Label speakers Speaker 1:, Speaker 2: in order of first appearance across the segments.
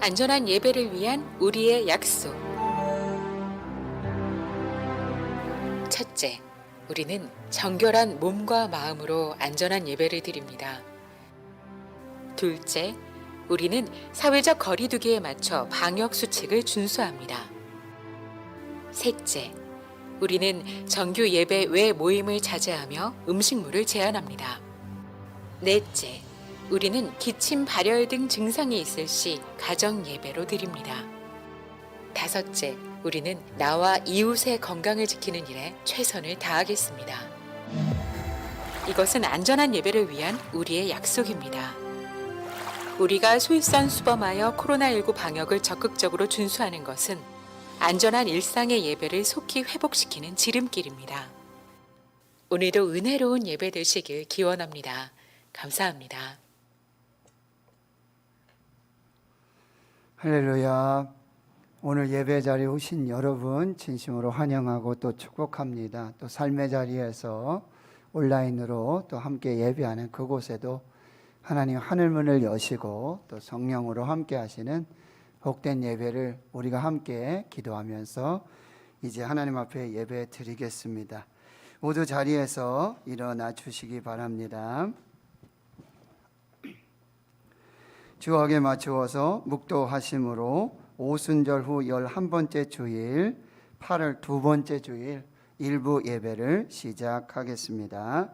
Speaker 1: 안전한 예배를 위한 우리의 약속. 첫째, 우리는 정결한 몸과 마음으로 안전한 예배를 드립니다. 둘째, 우리는 사회적 거리두기에 맞춰 방역 수칙을 준수합니다. 셋째, 우리는 정규 예배 외 모임을 자제하며 음식물을 제한합니다. 넷째, 우리는 기침, 발열 등 증상이 있을 시 가정 예배로 드립니다. 다섯째, 우리는 나와 이웃의 건강을 지키는 일에 최선을 다하겠습니다. 이것은 안전한 예배를 위한 우리의 약속입니다. 우리가 솔선수범하여 코로나19 방역을 적극적으로 준수하는 것은 안전한 일상의 예배를 속히 회복시키는 지름길입니다. 오늘도 은혜로운 예배 되시길 기원합니다. 감사합니다.
Speaker 2: 할렐루야. 오늘 예배 자리에 오신 여러분 진심으로 환영하고 또 축복합니다. 또 삶의 자리에서 온라인으로 또 함께 예배하는 그곳에도 하나님 하늘문을 여시고 또 성령으로 함께 하시는 복된 예배를 우리가 함께 기도하면서 이제 하나님 앞에 예배 드리겠습니다. 모두 자리에서 일어나 주시기 바랍니다. 주역에 맞추어서 묵도하심으로 오순절 후 11번째 주일, 8월 두 번째 주일 일부 예배를 시작하겠습니다.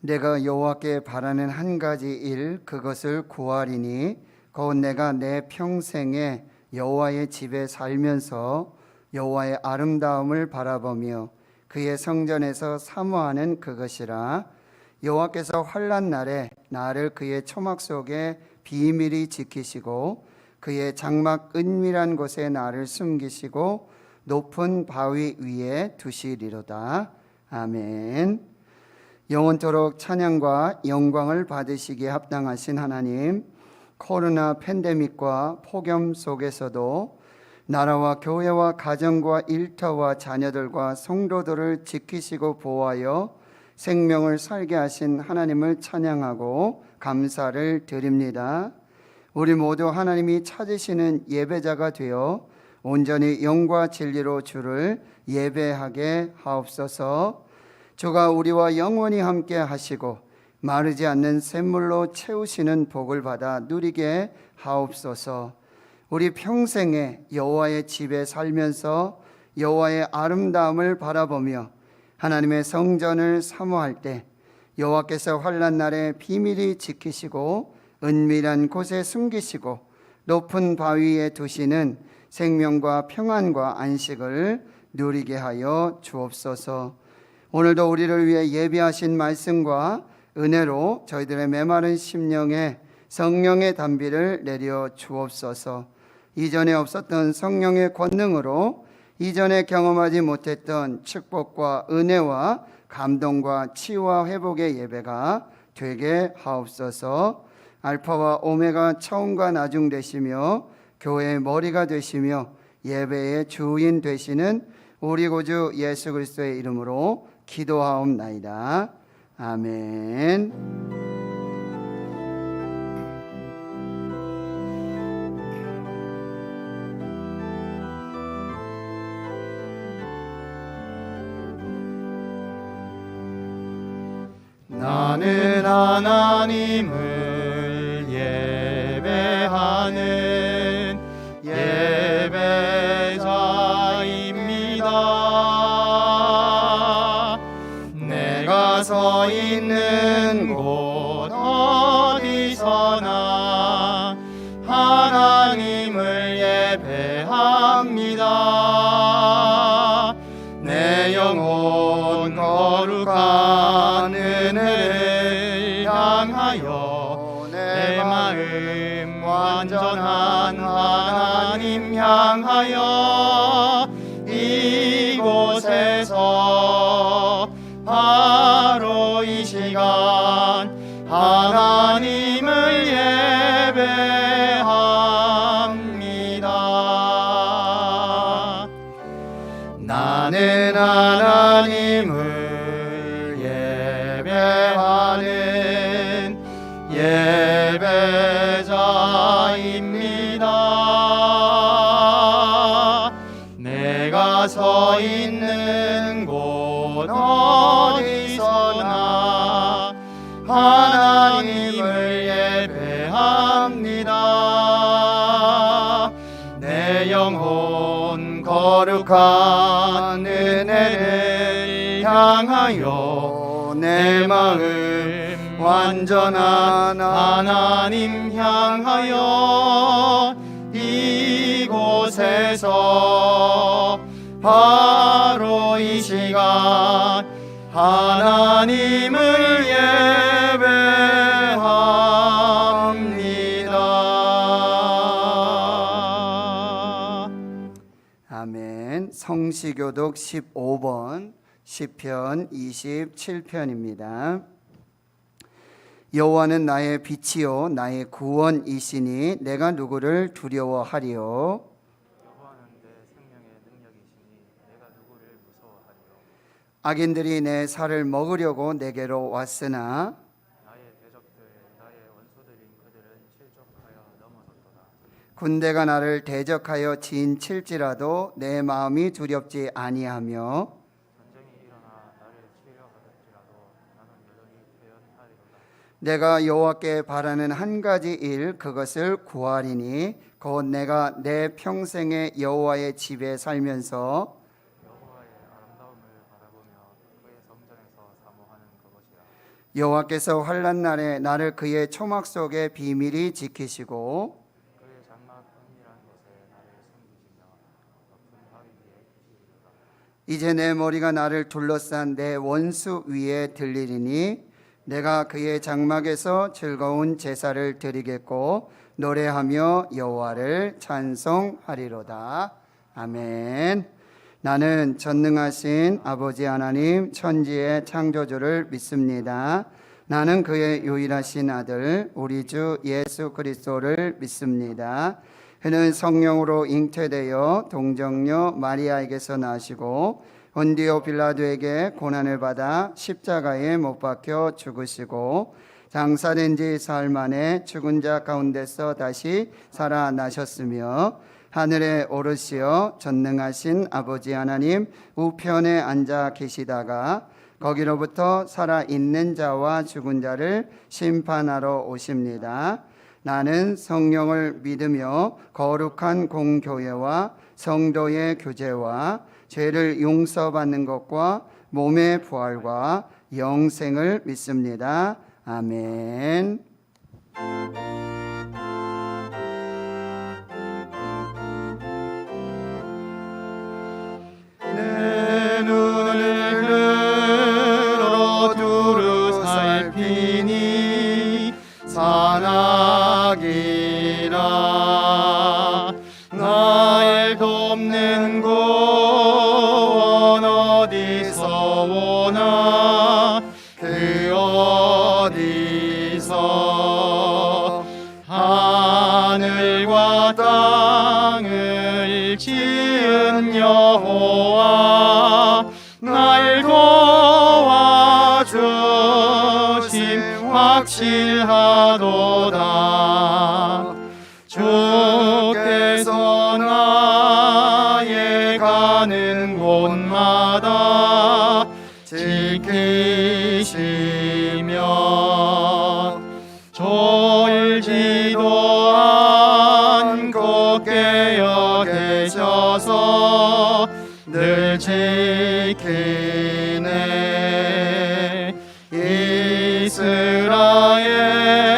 Speaker 2: 내가 여호와께 바라는 한 가지 일 그것을 구하리니 곧 내가 내 평생에 여호와의 집에 살면서 여호와의 아름다움을 바라보며 그의 성전에서 사모하는 그것이라. 여호와께서 환난 날에 나를 그의 초막 속에 비밀히 지키시고 그의 장막 은밀한 곳에 나를 숨기시고 높은 바위 위에 두시리로다. 아멘. 영원토록 찬양과 영광을 받으시기에 합당하신 하나님, 코로나 팬데믹과 폭염 속에서도 나라와 교회와 가정과 일터와 자녀들과 성도들을 지키시고 보호하여 생명을 살게 하신 하나님을 찬양하고 감사를 드립니다. 우리 모두 하나님이 찾으시는 예배자가 되어 온전히 영과 진리로 주를 예배하게 하옵소서. 주가 우리와 영원히 함께 하시고 마르지 않는 샘물로 채우시는 복을 받아 누리게 하옵소서. 우리 평생에 여호와의 집에 살면서 여호와의 아름다움을 바라보며 하나님의 성전을 사모할 때 여호와께서 환난 날에 비밀히 지키시고 은밀한 곳에 숨기시고 높은 바위에 두시는 생명과 평안과 안식을 누리게 하여 주옵소서. 오늘도 우리를 위해 예비하신 말씀과 은혜로 저희들의 메마른 심령에 성령의 단비를 내려 주옵소서. 이전에 없었던 성령의 권능으로 이전에 경험하지 못했던 축복과 은혜와 감동과 치유와 회복의 예배가 되게 하옵소서. 알파와 오메가 처음과 나중 되시며 교회의 머리가 되시며 예배의 주인 되시는 우리 구주 예수 그리스도의 이름으로 기도하옵나이다. 아멘.
Speaker 3: 나는 하나님을 예배하는 예배자입니다. 내가 서 있는 곳 어디서나 향하여 내 마음 완전한 하나님 향하여 이곳에서 바로 이 시간 하나님을 예배합니다. 나는 하나님을 예배하는 예배자입니다. 내가 서 있는 곳 어디서나 하나님을 예배합니다. 내 영혼 거룩한 은혜를 향하여 내 마음 완전한 하나님 향하여 이곳에서 바로 이 시간 하나님을 예배합니다.
Speaker 2: 아멘. 성시교독 15번 시편 27편입니다. 여호와는 나의 빛이요 나의 구원이시니 내가 누구를 두려워하리요.
Speaker 3: 여호와는 내 생명의 능력이시니 내가 누구를 무서워하리요.
Speaker 2: 악인들이 내 살을 먹으려고 내게로 왔으나
Speaker 3: 나의 대적들 나의 원수들인 그들은 실족하여 넘어졌도다.
Speaker 2: 군대가 나를 대적하여 진칠지라도 내 마음이 두렵지 아니하며
Speaker 3: 전쟁이 일어나 나를 치려하더라도 나는 여전히 태연하리로다.
Speaker 2: 내가 여호와께 바라는 한 가지 일 그것을 구하리니 곧 내가 내 평생에 여호와의 집에 살면서
Speaker 3: 여호와의 아름다움을 바라보며 그의 성전에서 사모하는 그것이라.
Speaker 2: 여호와께서 환난 날에 나를 그의 초막 속에 비밀히 지키시고
Speaker 3: 그의 장막 은밀한 곳에 나를 숨기시며 높은 바위 위에 계시리로다.
Speaker 2: 이제 내 머리가 나를 둘러싼 내 원수 위에 들리리니 내가 그의 장막에서 즐거운 제사를 드리겠고 노래하며 여호와를 찬송하리로다. 아멘. 나는 전능하신 아버지 하나님 천지의 창조주를 믿습니다. 나는 그의 유일하신 아들 우리 주 예수 그리스도를 믿습니다. 그는 성령으로 잉태되어 동정녀 마리아에게서 나시고 본디오 빌라도에게 고난을 받아 십자가에 못 박혀 죽으시고 장사된 지 사흘 만에 죽은 자 가운데서 다시 살아나셨으며 하늘에 오르시어 전능하신 아버지 하나님 우편에 앉아 계시다가 거기로부터 살아있는 자와 죽은 자를 심판하러 오십니다. 나는 성령을 믿으며 거룩한 공교회와 성도의 교제와 죄를 용서받는 것과 몸의 부활과 영생을 믿습니다. 아멘.
Speaker 3: 내 눈을 들어 두루 살피니 산악이라. 나를 돕는 구원 어디서 오나 그 어디서 하늘과 땅을 지은 여호와 날 도와주심 확실하도다. 주께서 나의 가는 곳마다 지키시며 졸지도 않고 깨어 계셔서 늘 지키네.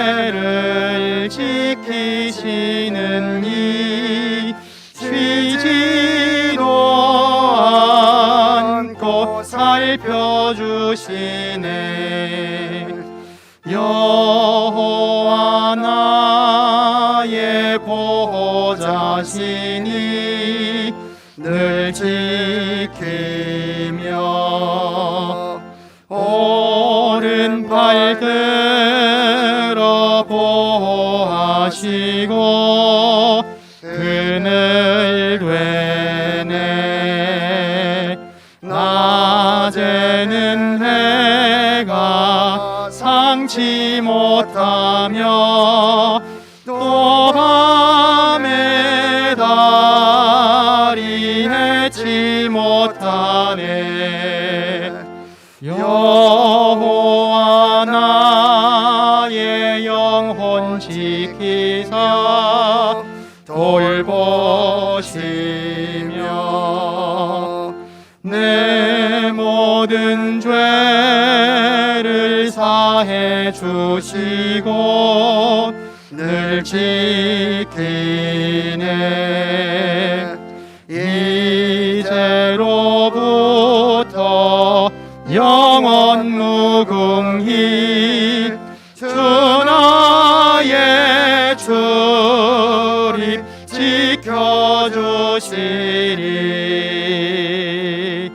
Speaker 3: 이스라엘을 지키시는 이 쉬지도 않고 살펴주시네. 여호와 나의 보호자시니 늘 지키며 오른팔 들어 보호하시고 그늘 되네. 낮에는 해가 상치 못하며 또 밤에 달이 해치 못하네. 여호와 나의 영혼 지키사 돌보시며 내 모든 죄를 사해 주시고 늘 지키네. 이제로부터 영원 무궁히 주 나의 출입 지켜주시리.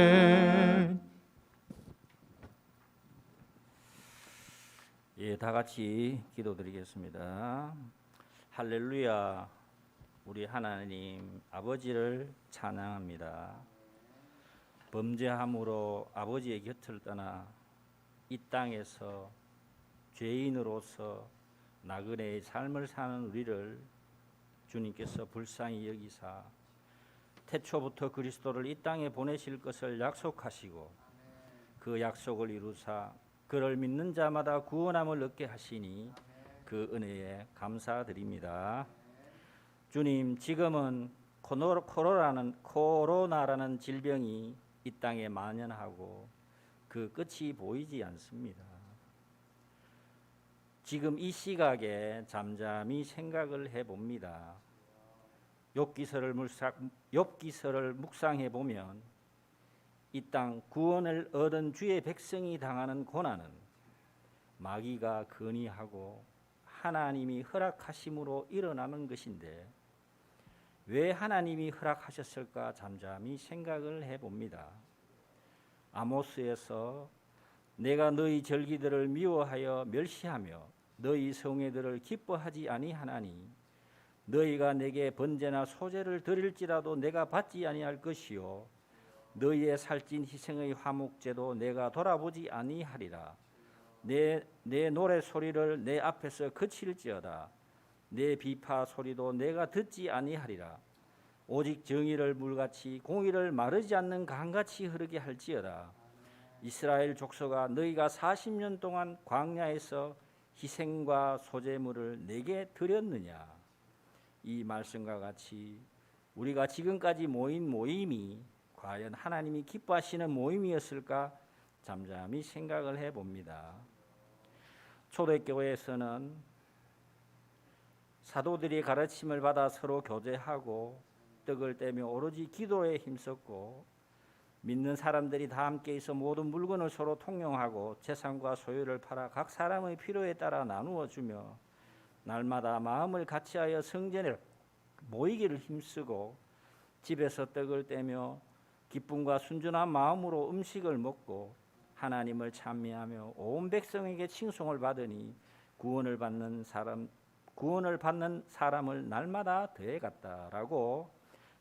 Speaker 3: 아멘.
Speaker 4: 예, 다 같이 기도드리겠습니다. 할렐루야. 우리 하나님 아버지를 찬양합니다. 범죄함으로 아버지의 곁을 떠나 이 땅에서 죄인으로서 나그네의 삶을 사는 우리를 주님께서 불쌍히 여기사 태초부터 그리스도를 이 땅에 보내실 것을 약속하시고 그 약속을 이루사 그를 믿는 자마다 구원함을 얻게 하시니 그 은혜에 감사드립니다. 주님, 지금은 코로나라는 질병이 이 땅에 만연하고 그 끝이 보이지 않습니다. 지금 이 시각에 잠잠히 생각을 해봅니다. 욥기서를 묵상해 보면 이 땅 구원을 얻은 주의 백성이 당하는 고난은 마귀가 건의하고 하나님이 허락하심으로 일어나는 것인데 왜 하나님이 허락하셨을까 잠잠히 생각을 해봅니다. 아모스에서 내가 너희 절기들을 미워하여 멸시하며 너희 성회들을 기뻐하지 아니하나니 너희가 내게 번제나 소제를 드릴지라도 내가 받지 아니할 것이요 너희의 살찐 희생의 화목제도 내가 돌아보지 아니하리라. 내 노래 소리를 내 앞에서 그칠지어다. 내 비파 소리도 내가 듣지 아니하리라. 오직 정의를 물같이 공의를 마르지 않는 강같이 흐르게 할지어다. 이스라엘 족속아, 너희가 40년 동안 광야에서 희생과 소제물을 내게 드렸느냐. 이 말씀과 같이 우리가 지금까지 모인 모임이 과연 하나님이 기뻐하시는 모임이었을까 잠잠히 생각을 해봅니다. 초대교회에서는 사도들이 가르침을 받아 서로 교제하고 떡을 떼며 오로지 기도에 힘썼고 믿는 사람들이 다 함께 있어 모든 물건을 서로 통용하고 재산과 소유를 팔아 각 사람의 필요에 따라 나누어 주며 날마다 마음을 같이하여 성전에 모이기를 힘쓰고 집에서 떡을 떼며 기쁨과 순전한 마음으로 음식을 먹고 하나님을 찬미하며 온 백성에게 칭송을 받으니 구원을 받는 사람을 날마다 더해갔다라고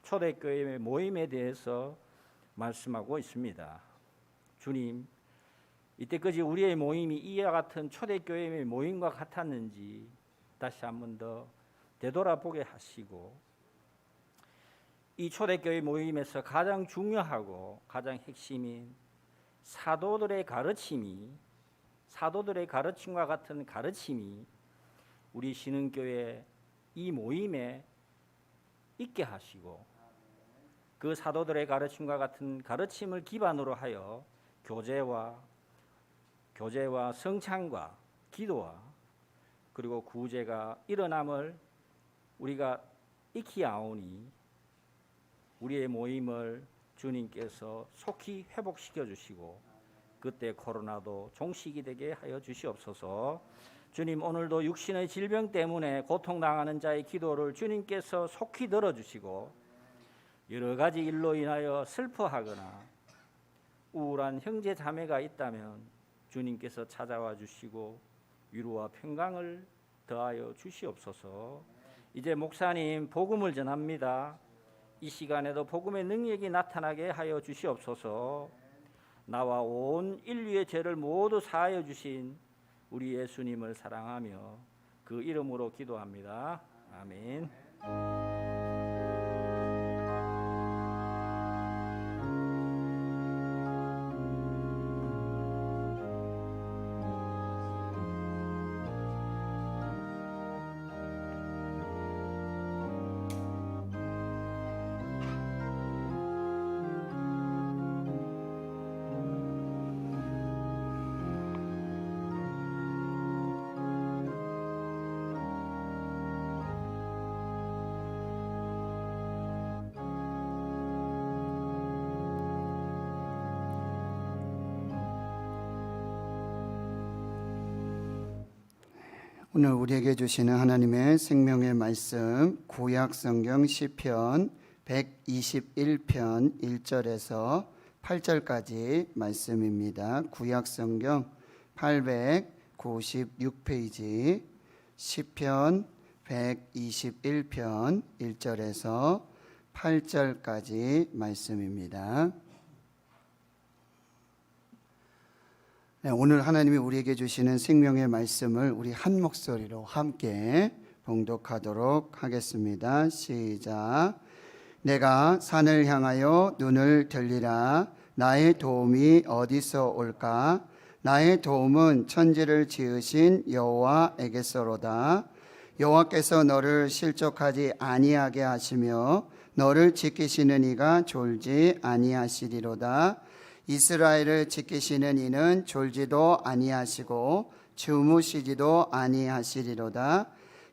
Speaker 4: 초대교회 모임에 대해서 말씀하고 있습니다. 주님, 이때까지 우리의 모임이 이와 같은 초대교회의 모임과 같았는지 다시 한 번 더 되돌아보게 하시고 이 초대교회 모임에서 가장 중요하고 가장 핵심인 사도들의 가르침과 같은 가르침이 우리 신흥교회 이 모임에 있게 하시고 그 사도들의 가르침과 같은 가르침을 기반으로 하여 교제와 성찬과 기도와 그리고 구제가 일어남을 우리가 익히아오니 우리의 모임을 주님께서 속히 회복시켜 주시고 그때 코로나도 종식이 되게 하여 주시옵소서. 주님, 오늘도 육신의 질병 때문에 고통당하는 자의 기도를 주님께서 속히 들어주시고 여러 가지 일로 인하여 슬퍼하거나 우울한 형제 자매가 있다면 주님께서 찾아와 주시고 위로와 평강을 더하여 주시옵소서. 이제 목사님 복음을 전합니다. 이 시간에도 복음의 능력이 나타나게 하여 주시옵소서. 나와 온 인류의 죄를 모두 사하여 주신 우리 예수님을 사랑하며 그 이름으로 기도합니다. 아멘.
Speaker 2: 오늘 우리에게 주시는 하나님의 생명의 말씀 구약 성경 시편 121편 1절에서 8절까지 말씀입니다. 구약 성경 896페이지 시편 121편 1절에서 8절까지 말씀입니다. 네, 오늘 하나님이 우리에게 주시는 생명의 말씀을 우리 한 목소리로 함께 봉독하도록 하겠습니다. 시작. 내가 산을 향하여 눈을 들리라. 나의 도움이 어디서 올까? 나의 도움은 천지를 지으신 여호와에게서로다. 여호와께서 너를 실족하지 아니하게 하시며 너를 지키시는 이가 졸지 아니하시리로다. 이스라엘을 지키시는 이는 졸지도 아니하시고 주무시지도 아니하시리로다.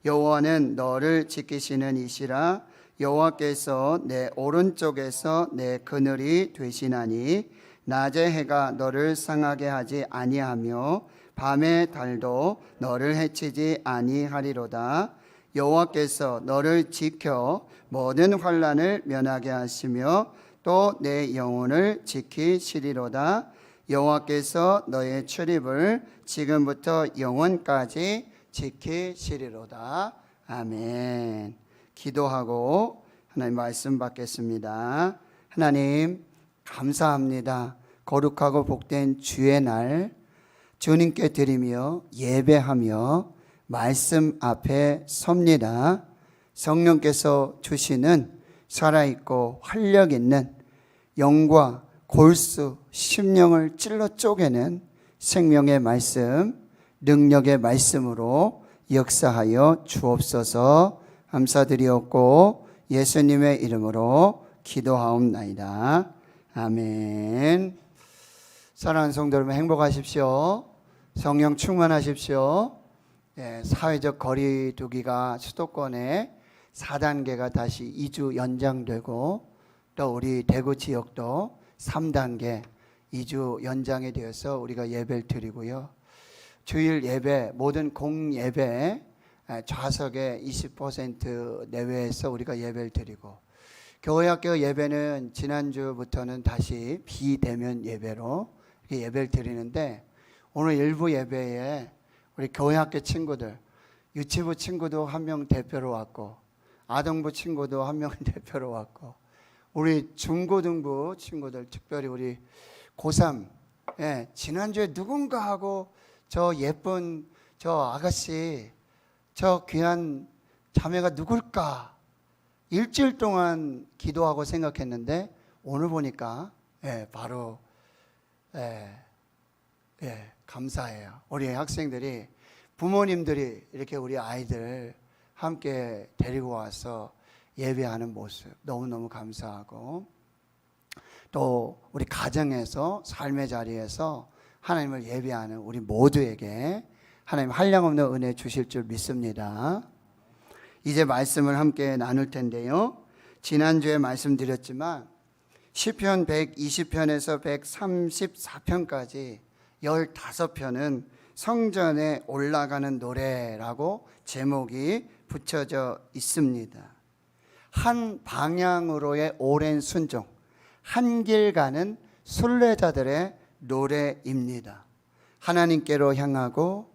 Speaker 2: 여호와는 너를 지키시는 이시라. 여호와께서 내 오른쪽에서 내 그늘이 되시나니 낮의 해가 너를 상하게 하지 아니하며 밤의 달도 너를 해치지 아니하리로다. 여호와께서 너를 지켜 모든 환난을 면하게 하시며 또 내 영혼을 지키시리로다. 여호와께서 너의 출입을 지금부터 영원까지 지키시리로다. 아멘. 기도하고 하나님 말씀 받겠습니다. 하나님 감사합니다. 거룩하고 복된 주의 날 주님께 드리며 예배하며 말씀 앞에 섭니다. 성령께서 주시는 살아있고 활력 있는 영과 골수 심령을 찔러 쪼개는 생명의 말씀, 능력의 말씀으로 역사하여 주옵소서. 감사드리옵고 예수님의 이름으로 기도하옵나이다. 아멘. 사랑하는 성도 여러분, 행복하십시오. 성령 충만하십시오. 사회적 거리두기가 수도권에 4단계가 다시 2주 연장되고 또 우리 대구 지역도 3단계 2주 연장이 되어서 우리가 예배를 드리고요. 주일 예배, 모든 공예배 좌석의 20% 내외에서 우리가 예배를 드리고 교회학교 예배는 지난주부터는 다시 비대면 예배로 예배를 드리는데 오늘 일부 예배에 우리 교회학교 친구들, 유치부 친구도 한 명 대표로 왔고 아동부 친구도 한 명 대표로 왔고 우리 중고등부 친구들 특별히 우리 고3 지난주에 누군가 하고 저 예쁜 저 아가씨 저 귀한 자매가 누굴까 일주일 동안 기도하고 생각했는데 오늘 보니까 바로 감사해요. 우리 학생들이 부모님들이 이렇게 우리 아이들 함께 데리고 와서 예배하는 모습 너무너무 감사하고 또 우리 가정에서 삶의 자리에서 하나님을 예배하는 우리 모두에게 하나님 한량없는 은혜 주실 줄 믿습니다. 이제 말씀을 함께 나눌 텐데요. 지난주에 말씀드렸지만 시편 120편에서 134편까지 15편은 성전에 올라가는 노래라고 제목이 붙여져 있습니다. 한 방향으로의 오랜 순종, 한 길 가는 순례자들의 노래입니다. 하나님께로 향하고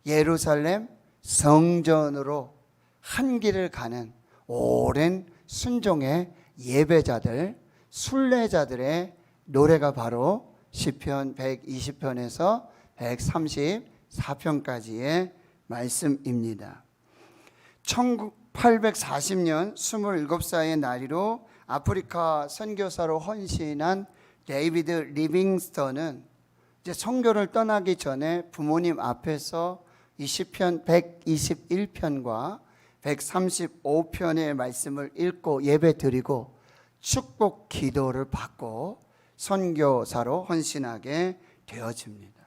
Speaker 2: 예루살렘 성전으로 한 길을 가는 오랜 순종의 예배자들, 순례자들의 노래가 바로 시편 120편에서 134편까지의 말씀입니다. 1840년 27살의 나이로 아프리카 선교사로 헌신한 데이비드 리빙스턴은 이제 선교를 떠나기 전에 부모님 앞에서 이 시편 121편과 135편의 말씀을 읽고 예배드리고 축복 기도를 받고 선교사로 헌신하게 되어집니다.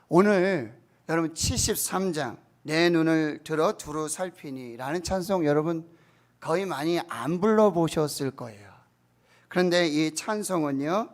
Speaker 2: 오늘 여러분 73장 내 눈을 들어 두루 살피니 라는 찬송 여러분 거의 많이 안 불러보셨을 거예요. 그런데 이 찬송은요,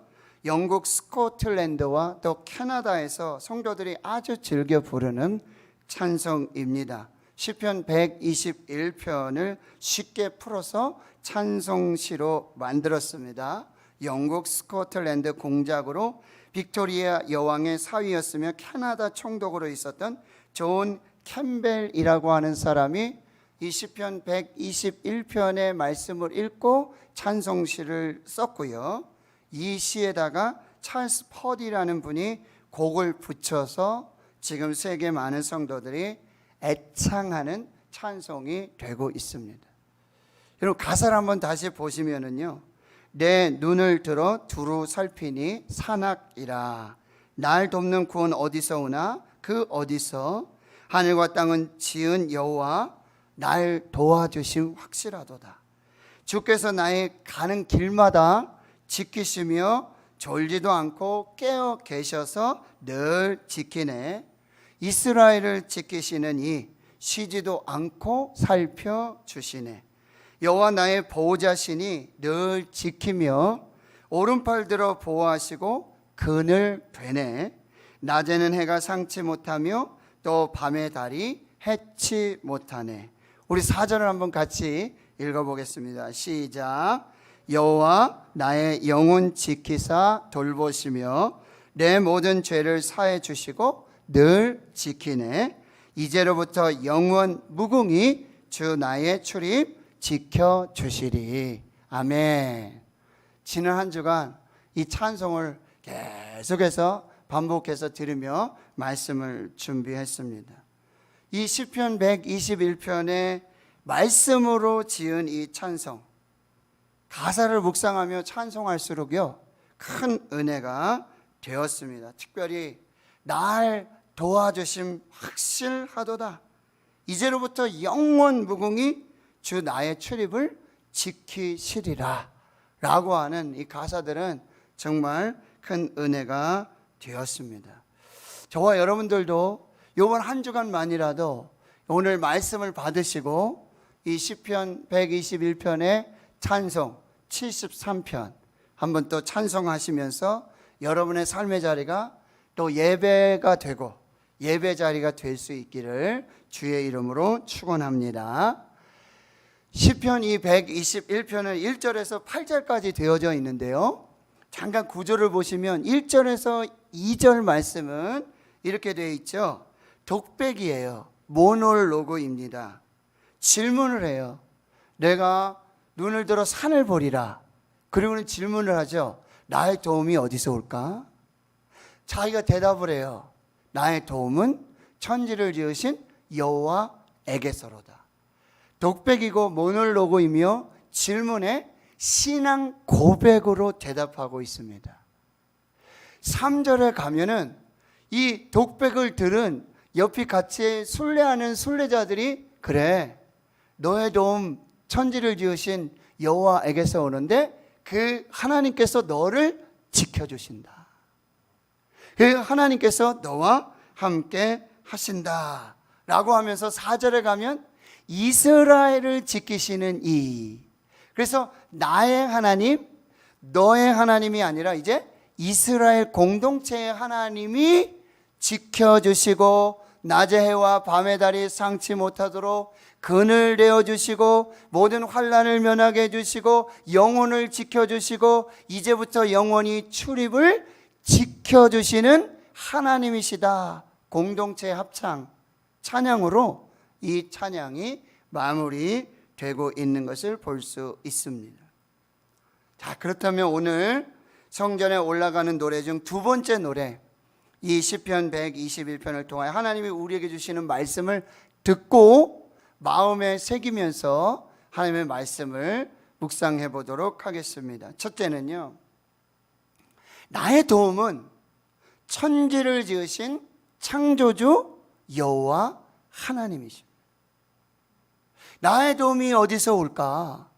Speaker 2: 영국 스코틀랜드와 또 캐나다에서 성도들이 아주 즐겨 부르는 찬송입니다. 시편 121편을 쉽게 풀어서 찬송시로 만들었습니다. 영국 스코틀랜드 공작으로 빅토리아 여왕의 사위였으며 캐나다 총독으로 있었던 존 캠벨이라고 하는 사람이 이 시편 121편의 말씀을 읽고 찬송시를 썼고요. 이 시에다가 찰스 퍼디라는 분이 곡을 붙여서 지금 세계 많은 성도들이 애창하는 찬송이 되고 있습니다. 여러분 가사를 한번 다시 보시면은요, 내 눈을 들어 두루 살피니 산악이라. 날 돕는 구원 어디서 오나? 그 어디서? 하늘과 땅은 지은 여호와 날 도와주심 확실하도다. 주께서 나의 가는 길마다 지키시며 졸지도 않고 깨어 계셔서 늘 지키네. 이스라엘을 지키시는 이 쉬지도 않고 살펴주시네. 여호와 나의 보호자시니 늘 지키며 오른팔 들어 보호하시고 그늘 되네. 낮에는 해가 상치 못하며 또 밤의 달이 해치 못하네. 우리 4절을 한번 같이 읽어보겠습니다. 시작. 여호와 나의 영혼 지키사 돌보시며 내 모든 죄를 사해 주시고 늘 지키네. 이제로부터 영원 무궁히 주 나의 출입 지켜주시리. 아멘. 지난 한 주간 이 찬송을 계속해서 반복해서 들으며 말씀을 준비했습니다. 이 시편 121편의 말씀으로 지은 이 찬송, 가사를 묵상하며 찬송할수록요 큰 은혜가 되었습니다. 특별히 날 도와주심 확실하도다. 이제로부터 영원 무궁히 주 나의 출입을 지키시리라 라고 하는 이 가사들은 정말 큰 은혜가 되었습니다. 저와 여러분들도 이번 한 주간만이라도 오늘 말씀을 받으시고 이 시편 121편의 찬송 73편 한번 또 찬송하시면서 여러분의 삶의 자리가 또 예배가 되고 예배 자리가 될 수 있기를 주의 이름으로 축원합니다. 시편 이 121편은 1절에서 8절까지 되어져 있는데요, 잠깐 구조를 보시면 1절에서 2절 말씀은 이렇게 되어 있죠. 독백이에요. 모놀로그입니다. 질문을 해요. 내가 눈을 들어 산을 보리라. 그리고는 질문을 하죠. 나의 도움이 어디서 올까? 자기가 대답을 해요. 나의 도움은 천지를 지으신 여호와에게서로다. 독백이고 모놀로그이며 질문에 신앙 고백으로 대답하고 있습니다. 3절에 가면은 이 독백을 들은 옆이 같이 순례하는 순례자들이 그래, 너의 도움 천지를 지으신 여호와에게서 오는데 그 하나님께서 너를 지켜주신다. 그 하나님께서 너와 함께 하신다 라고 하면서 4절에 가면 이스라엘을 지키시는 이, 그래서 나의 하나님, 너의 하나님이 아니라 이제 이스라엘 공동체의 하나님이 지켜주시고 낮의 해와 밤의 달이 상치 못하도록 그늘 내어주시고 모든 환난을 면하게 해주시고 영혼을 지켜주시고 이제부터 영원히 출입을 지켜주시는 하나님이시다. 공동체 합창 찬양으로 이 찬양이 마무리되고 있는 것을 볼 수 있습니다. 자, 그렇다면 오늘 성전에 올라가는 노래 중 두 번째 노래, 이 시편 121편을 통하여 하나님이 우리에게 주시는 말씀을 듣고 마음에 새기면서 하나님의 말씀을 묵상해 보도록 하겠습니다. 첫째는요, 나의 도움은 천지를 지으신 창조주 여호와 하나님이십니다. 나의 도움이 어디서 올까?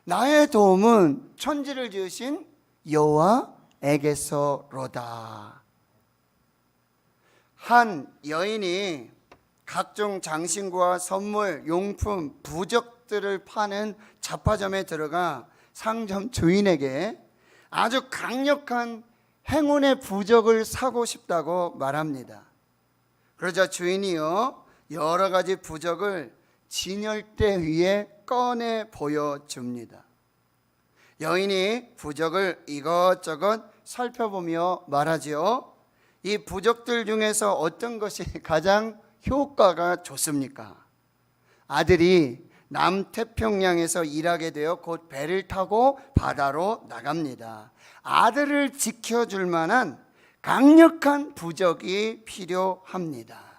Speaker 2: 나의 도움은 천지를 지으신 여호와에게서로다. 한 여인이 각종 장신구와 선물, 용품, 부적들을 파는 잡화점에 들어가 상점 주인에게 아주 강력한 행운의 부적을 사고 싶다고 말합니다. 그러자 주인이요, 여러 가지 부적을 진열대 위에 꺼내 보여줍니다. 여인이 부적을 이것저것 살펴보며 말하지요. 이 부적들 중에서 어떤 것이 가장 효과가 좋습니까? 아들이 남태평양에서 일하게 되어 곧 배를 타고 바다로 나갑니다. 아들을 지켜줄 만한 강력한 부적이 필요합니다.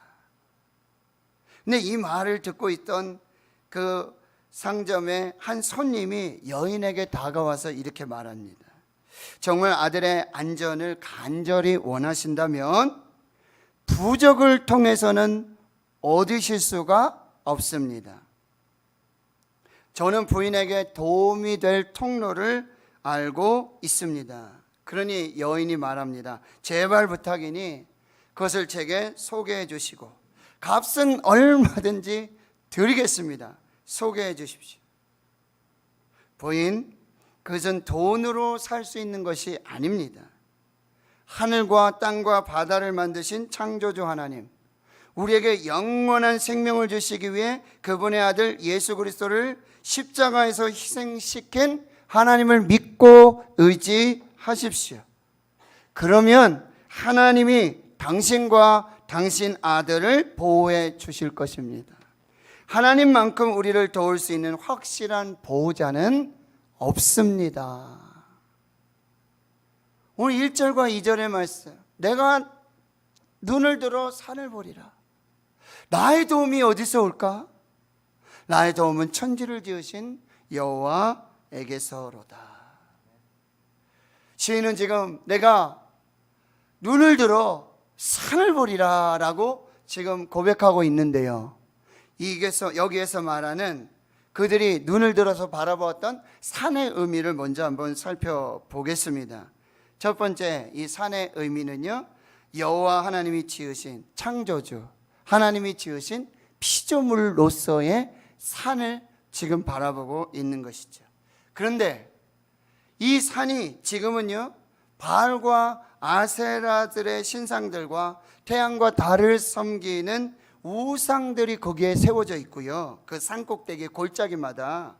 Speaker 2: 근데 이 말을 듣고 있던 그 상점의 한 손님이 여인에게 다가와서 이렇게 말합니다. 정말 아들의 안전을 간절히 원하신다면 부적을 통해서는 얻으실 수가 없습니다. 저는 부인에게 도움이 될 통로를 알고 있습니다. 그러니 여인이 말합니다. 제발 부탁이니 그것을 제게 소개해 주시고 값은 얼마든지 드리겠습니다. 소개해 주십시오. 부인, 그것은 돈으로 살 수 있는 것이 아닙니다. 하늘과 땅과 바다를 만드신 창조주 하나님, 우리에게 영원한 생명을 주시기 위해 그분의 아들 예수 그리스도를 십자가에서 희생시킨 하나님을 믿고 의지하십시오. 그러면 하나님이 당신과 당신 아들을 보호해 주실 것입니다. 하나님만큼 우리를 도울 수 있는 확실한 보호자는 없습니다. 오늘 1절과 2절의 말씀, 내가 눈을 들어 산을 보리라. 나의 도움이 어디서 올까? 나의 도움은 천지를 지으신 여호와에게서로다. 시인은 지금 내가 눈을 들어 산을 보리라 라고 지금 고백하고 있는데요, 여기에서 말하는 그들이 눈을 들어서 바라보았던 산의 의미를 먼저 한번 살펴보겠습니다. 첫 번째, 이 산의 의미는요, 여호와 하나님이 지으신 창조주, 하나님이 지으신 피조물로서의 산을 지금 바라보고 있는 것이죠. 그런데 이 산이 지금은요, 바알과 아세라들의 신상들과 태양과 달을 섬기는 우상들이 거기에 세워져 있고요, 그 산꼭대기 골짜기마다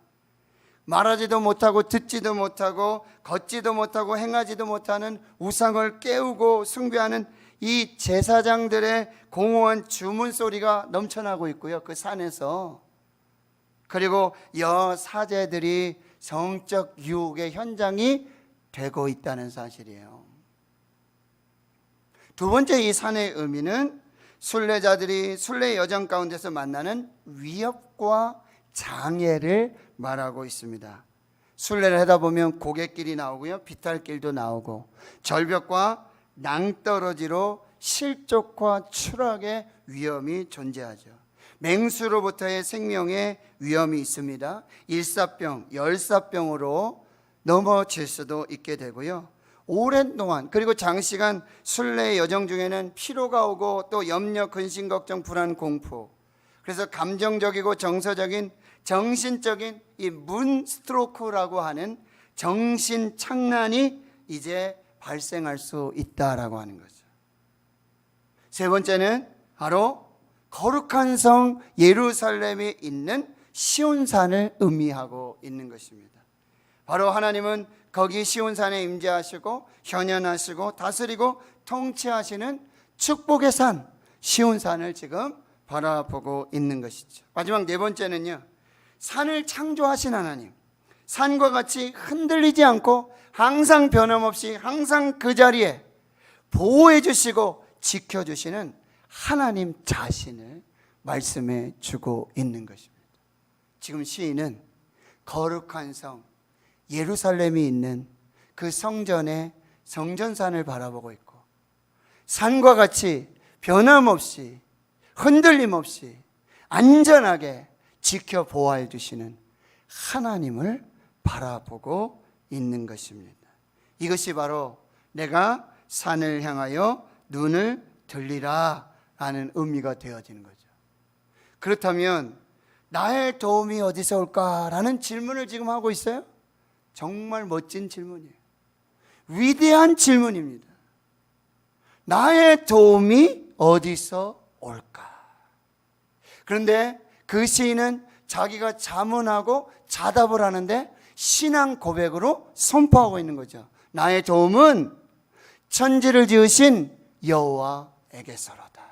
Speaker 2: 말하지도 못하고 듣지도 못하고 걷지도 못하고 행하지도 못하는 우상을 깨우고 숭배하는 이 제사장들의 공허한 주문 소리가 넘쳐나고 있고요, 그 산에서. 그리고 여사제들이 성적 유혹의 현장이 되고 있다는 사실이에요. 두 번째, 이 산의 의미는 순례자들이 순례 여정 가운데서 만나는 위협과 장애를 말하고 있습니다. 순례를 하다 보면 고갯길이 나오고요, 비탈길도 나오고 절벽과 낭떠러지로 실족과 추락의 위험이 존재하죠. 맹수로부터의 생명의 위험이 있습니다. 일사병, 열사병으로 넘어질 수도 있게 되고요, 오랜 동안 그리고 장시간 순례 여정 중에는 피로가 오고 또 염려, 근심, 걱정, 불안, 공포, 그래서 감정적이고 정서적인 정신적인 이 문 스트로크라고 하는 정신 창란이 이제 발생할 수 있다라고 하는 거죠. 세 번째는 바로 거룩한 성 예루살렘에 있는 시온산을 의미하고 있는 것입니다. 바로 하나님은 거기 시온산에 임재하시고 현현하시고 다스리고 통치하시는 축복의 산 시온산을 지금 바라보고 있는 것이죠. 마지막 네 번째는요, 산을 창조하신 하나님, 산과 같이 흔들리지 않고 항상 변함없이 항상 그 자리에 보호해 주시고 지켜주시는 하나님 자신을 말씀해 주고 있는 것입니다. 지금 시인은 거룩한 성 예루살렘이 있는 그 성전의 성전산을 바라보고 있고, 산과 같이 변함없이 흔들림 없이 안전하게 지켜 보호해 주시는 하나님을 바라보고 있는 것입니다. 이것이 바로 내가 산을 향하여 눈을 들리라 라는 의미가 되어지는 거죠. 그렇다면 나의 도움이 어디서 올까라는 질문을 지금 하고 있어요. 정말 멋진 질문이에요. 위대한 질문입니다. 나의 도움이 어디서 올까? 그런데 그 시인은 자기가 자문하고 자답을 하는데 신앙 고백으로 선포하고 있는 거죠. 나의 도움은 천지를 지으신 여호와에게서로다.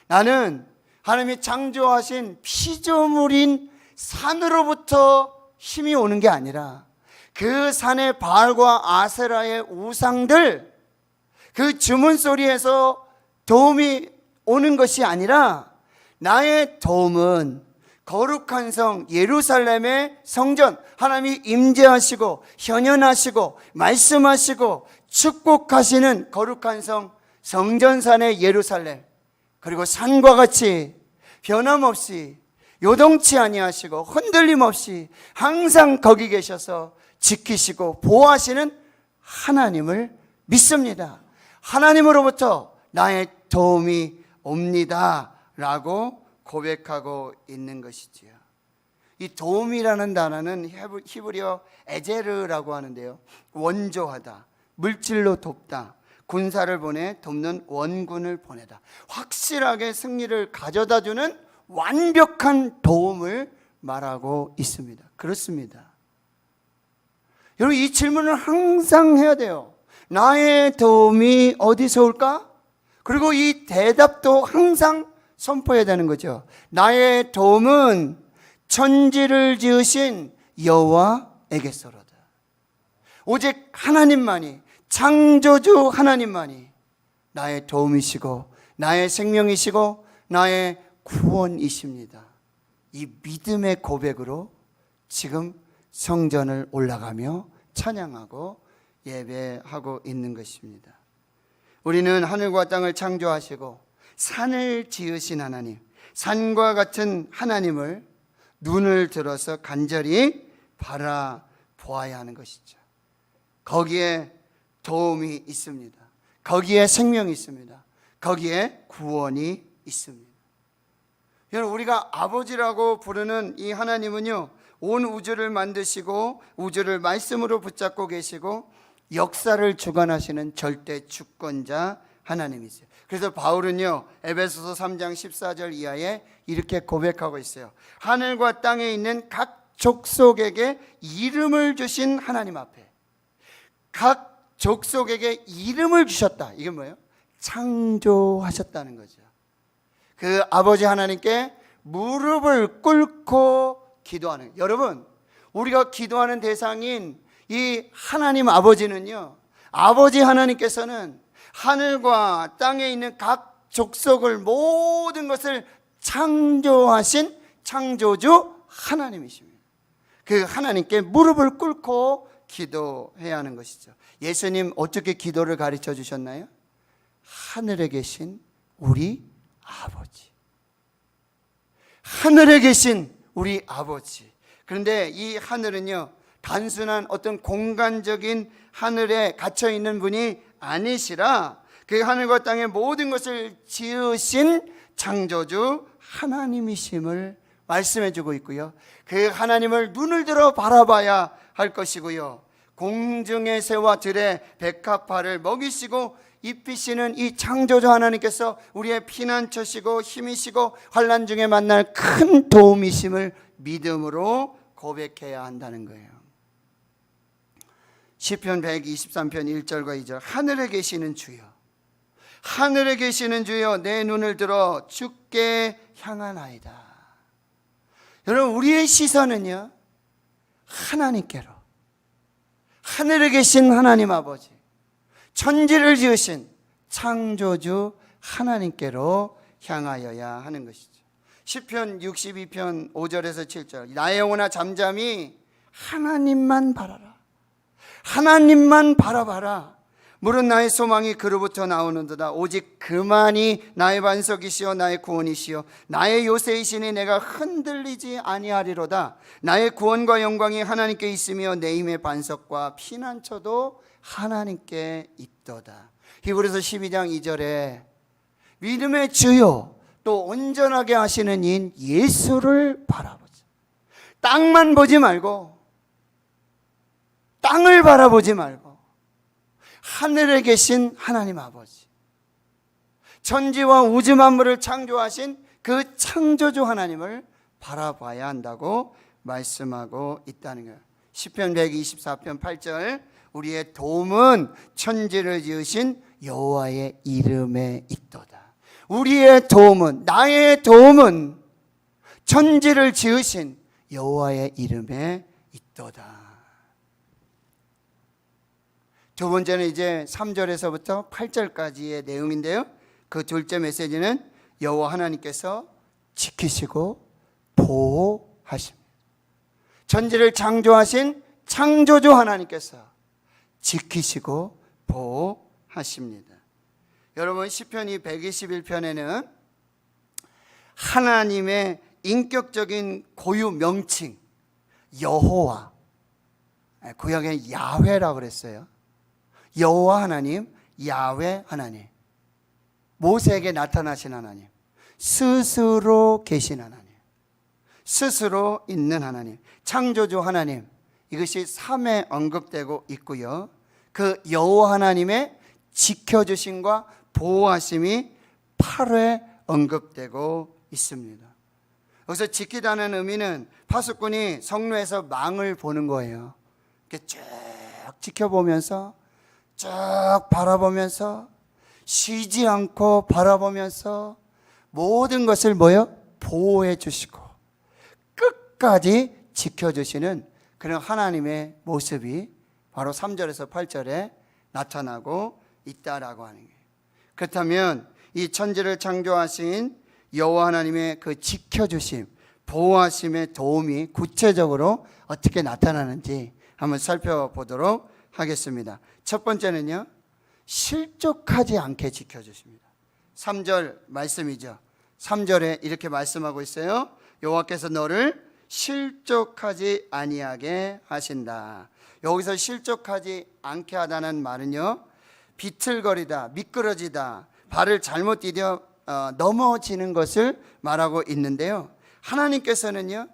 Speaker 2: 나는 하나님이 창조하신 피조물인 산으로부터 힘이 오는 게 아니라 그 산의 바알과 아세라의 우상들, 그 주문 소리에서 도움이 오는 것이 아니라 나의 도움은 거룩한 성 예루살렘의 성전, 하나님이 임재하시고 현현하시고 말씀하시고 축복하시는 거룩한 성 성전산의 예루살렘, 그리고 산과 같이 변함없이 요동치 아니하시고 흔들림 없이 항상 거기 계셔서 지키시고 보호하시는 하나님을 믿습니다. 하나님으로부터 나의 도움이 옵니다 라고 고백하고 있는 것이지요. 이 도움이라는 단어는 히브리어 에제르라고 하는데요, 원조하다, 물질로 돕다, 군사를 보내 돕는 원군을 보내다, 확실하게 승리를 가져다주는 완벽한 도움을 말하고 있습니다. 그렇습니다. 여러분, 이 질문을 항상 해야 돼요. 나의 도움이 어디서 올까? 그리고 이 대답도 항상 선포해야 되는 거죠. 나의 도움은 천지를 지으신 여호와에게서로다. 오직 하나님만이, 창조주 하나님만이 나의 도움이시고 나의 생명이시고 나의 구원이십니다. 이 믿음의 고백으로 지금 성전을 올라가며 찬양하고 예배하고 있는 것입니다. 우리는 하늘과 땅을 창조하시고 산을 지으신 하나님, 산과 같은 하나님을 눈을 들어서 간절히 바라보아야 하는 것이죠. 거기에 도움이 있습니다. 거기에 생명이 있습니다. 거기에 구원이 있습니다. 여러분, 우리가 아버지라고 부르는 이 하나님은요, 온 우주를 만드시고 우주를 말씀으로 붙잡고 계시고 역사를 주관하시는 절대 주권자 하나님이세요. 그래서 바울은요, 에베소서 3장 14절 이하에 이렇게 고백하고 있어요. 하늘과 땅에 있는 각 족속에게 이름을 주신 하나님 앞에, 각 족속에게 이름을 주셨다. 이게 뭐예요? 창조하셨다는 거죠. 그 아버지 하나님께 무릎을 꿇고 기도하는, 여러분, 우리가 기도하는 대상인 이 하나님 아버지는요, 아버지 하나님께서는 하늘과 땅에 있는 각 족속을, 모든 것을 창조하신 창조주 하나님이십니다. 그 하나님께 무릎을 꿇고 기도해야 하는 것이죠. 예수님 어떻게 기도를 가르쳐 주셨나요? 하늘에 계신 우리 아버지, 하늘에 계신 우리 아버지. 그런데 이 하늘은요, 단순한 어떤 공간적인 하늘에 갇혀 있는 분이 아니시라 그 하늘과 땅의 모든 것을 지으신 창조주 하나님이심을 말씀해 주고 있고요. 그 하나님을 눈을 들어 바라봐야 할 것이고요. 공중의 새와 들의 백합화를 먹이시고 입히시는 이 창조주 하나님께서 우리의 피난처시고 힘이시고 환난 중에 만날 큰 도움이심을 믿음으로 고백해야 한다는 거예요. 시편 123편 1절과 2절 하늘에 계시는 주여 하늘에 계시는 주여 내 눈을 들어 주께 향하나이다. 여러분 우리의 시선은요 하나님께로 하늘에 계신 하나님 아버지 천지를 지으신 창조주 하나님께로 향하여야 하는 것이죠. 시편 62편 5절에서 7절 나의 영혼아 잠잠히 하나님만 바라라 하나님만 바라봐라 물은 나의 소망이 그로부터 나오는도다 오직 그만이 나의 반석이시요 나의 구원이시요 나의 요새이시니 내가 흔들리지 아니하리로다 나의 구원과 영광이 하나님께 있으며 내 힘의 반석과 피난처도 하나님께 있도다. 히브리서 12장 2절에 믿음의 주요 또 온전하게 하시는 이인 예수를 바라보자. 땅만 보지 말고 땅을 바라보지 말고 하늘에 계신 하나님 아버지 천지와 우주 만물을 창조하신 그 창조주 하나님을 바라봐야 한다고 말씀하고 있다는 거예요. 시편 124편 8절 우리의 도움은 천지를 지으신 여호와의 이름에 있도다. 우리의 도움은 나의 도움은 천지를 지으신 여호와의 이름에 있도다. 두 번째는 이제 3절에서부터 8절까지의 내용인데요. 그 둘째 메시지는 여호와 하나님께서 지키시고 보호하십니다. 천지를 창조하신 창조주 하나님께서 지키시고 보호하십니다. 여러분 시편 121편에는 하나님의 인격적인 고유 명칭 여호와 구약에 야훼라고 그랬어요. 여호와 하나님, 야훼 하나님, 모세에게 나타나신 하나님, 스스로 계신 하나님, 스스로 있는 하나님, 창조주 하나님, 이것이 3회 언급되고 있고요. 그 여호와 하나님의 지켜주심과 보호하심이 8회 언급되고 있습니다. 여기서 지키다는 의미는 파수꾼이 성루에서 망을 보는 거예요. 이렇게 쭉 지켜보면서 쭉 바라보면서 쉬지 않고 바라보면서 모든 것을 보호해 주시고 끝까지 지켜주시는 그런 하나님의 모습이 바로 3절에서 8절에 나타나고 있다라고 하는 거예요. 그렇다면 이 천지를 창조하신 여호와 하나님의 그 지켜주심, 보호하심의 도움이 구체적으로 어떻게 나타나는지 한번 살펴보도록 하겠습니다. 첫 번째는요, 실족하지 않게 지켜주십니다. 3절 말씀이죠. 3절에 이렇게 말씀하고 있어요. 여호와께서 너를 실족하지 아니하게 하신다. 여기서 실족하지 않게 하다는 말은요, 비틀거리다, 미끄러지다, 발을 잘못 디뎌 넘어지는 것을 말하고 있는데요. 하나님께서는요,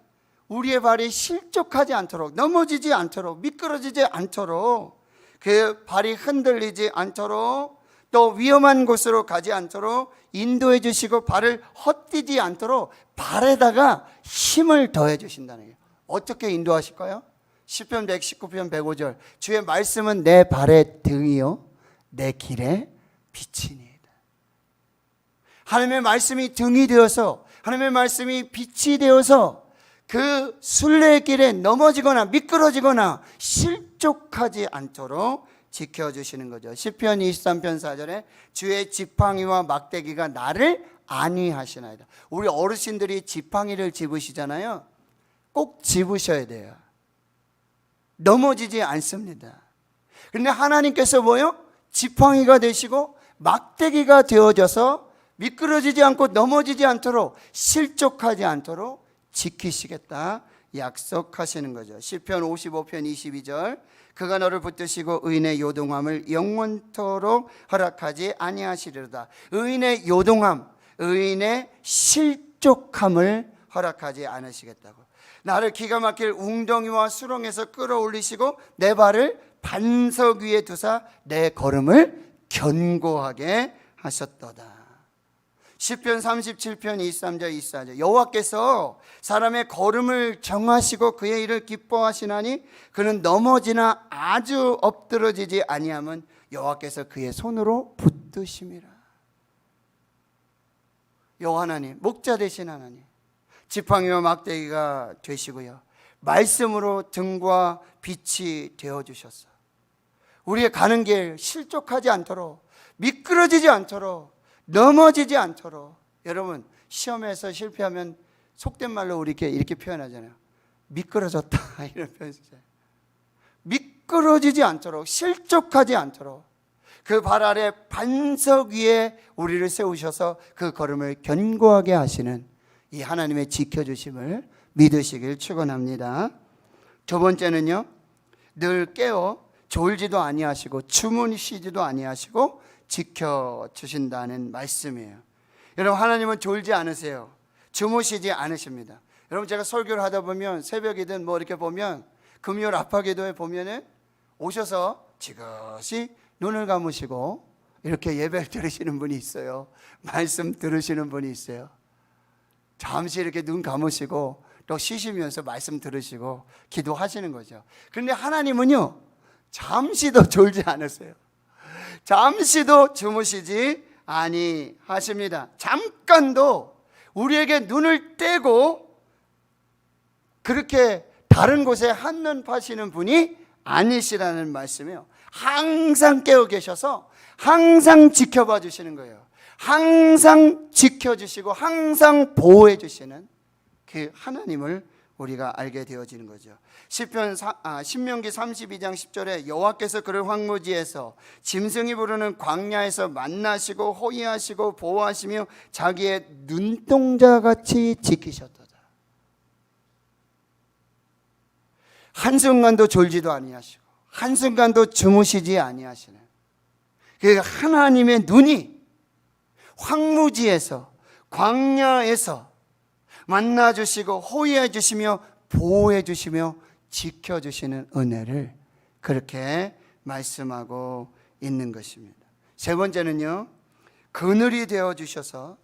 Speaker 2: 우리의 발이 실족하지 않도록, 넘어지지 않도록, 미끄러지지 않도록, 그 발이 흔들리지 않도록, 또 위험한 곳으로 가지 않도록 인도해 주시고 발을 헛디지 않도록 발에다가 힘을 더해 주신다는 거예요. 어떻게 인도하실까요? 시편 119편 105절 주의 말씀은 내 발의 등이요 내 길의 빛이니이다. 하나님의 말씀이 등이 되어서, 하나님의 말씀이 빛이 되어서 그 순례의 길에 넘어지거나 미끄러지거나 실족하지 않도록 지켜주시는 거죠. 시편 23편 4절에 주의 지팡이와 막대기가 나를 안위하시나이다. 우리 어르신들이 지팡이를 집으시잖아요. 꼭 집으셔야 돼요. 넘어지지 않습니다. 그런데 하나님께서 지팡이가 되시고 막대기가 되어져서 미끄러지지 않고 넘어지지 않도록, 실족하지 않도록 지키시겠다 약속하시는 거죠. 시편 55편 22절 그가 너를 붙드시고 의인의 요동함을 영원토록 허락하지 아니하시리로다. 의인의 요동함, 의인의 실족함을 허락하지 않으시겠다고. 나를 기가 막힐 웅덩이와 수렁에서 끌어올리시고 내 발을 반석 위에 두사 내 걸음을 견고하게 하셨도다. 시편 37편 23절 24절 여호와께서 사람의 걸음을 정하시고 그의 일을 기뻐하시나니 그는 넘어지나 아주 엎드러지지 아니함은 여호와께서 그의 손으로 붙드심이라. 여호와 하나님, 목자 되신 하나님, 지팡이와 막대기가 되시고요, 말씀으로 등과 빛이 되어주셔서 우리의 가는 길 실족하지 않도록, 미끄러지지 않도록, 넘어지지 않도록. 여러분, 시험에서 실패하면 속된 말로 우리 이렇게 표현하잖아요. 미끄러졌다 이런 표현 쓰잖아요. 미끄러지지 않도록, 실족하지 않도록 그 발 아래 반석 위에 우리를 세우셔서 그 걸음을 견고하게 하시는 이 하나님의 지켜주심을 믿으시길 축원합니다. 두 번째는요, 늘 깨어 졸지도 아니하시고 주무시지도 아니하시고 지켜주신다는 말씀이에요. 여러분, 하나님은 졸지 않으세요. 주무시지 않으십니다. 여러분, 제가 설교를 하다 보면 새벽이든 뭐 이렇게 보면 금요일 아파기도에 보면은 오셔서 지그시 눈을 감으시고 이렇게 예배를 들으시는 분이 있어요. 말씀 들으시는 분이 있어요. 잠시 이렇게 눈 감으시고 또 쉬시면서 말씀 들으시고 기도하시는 거죠. 그런데 하나님은요, 잠시도 졸지 않으세요. 잠시도 주무시지 아니하십니다. 잠깐도 우리에게 눈을 떼고 그렇게 다른 곳에 한눈 파시는 분이 아니시라는 말씀이에요. 항상 깨어 계셔서 항상 지켜봐 주시는 거예요. 항상 지켜주시고 항상 보호해 주시는 그 하나님을 우리가 알게 되어지는 거죠. 신명기 32장 10절에 여호와께서 그를 황무지에서 짐승이 부르는 광야에서 만나시고 호위하시고 보호하시며 자기의 눈동자같이 지키셨도다. 한순간도 졸지도 아니하시고 한순간도 주무시지 아니하시는 그 하나님의 눈이 황무지에서 광야에서 만나주시고 호위해 주시며 보호해 주시며 지켜주시는 은혜를 그렇게 말씀하고 있는 것입니다. 세 번째는요, 그늘이 되어주셔서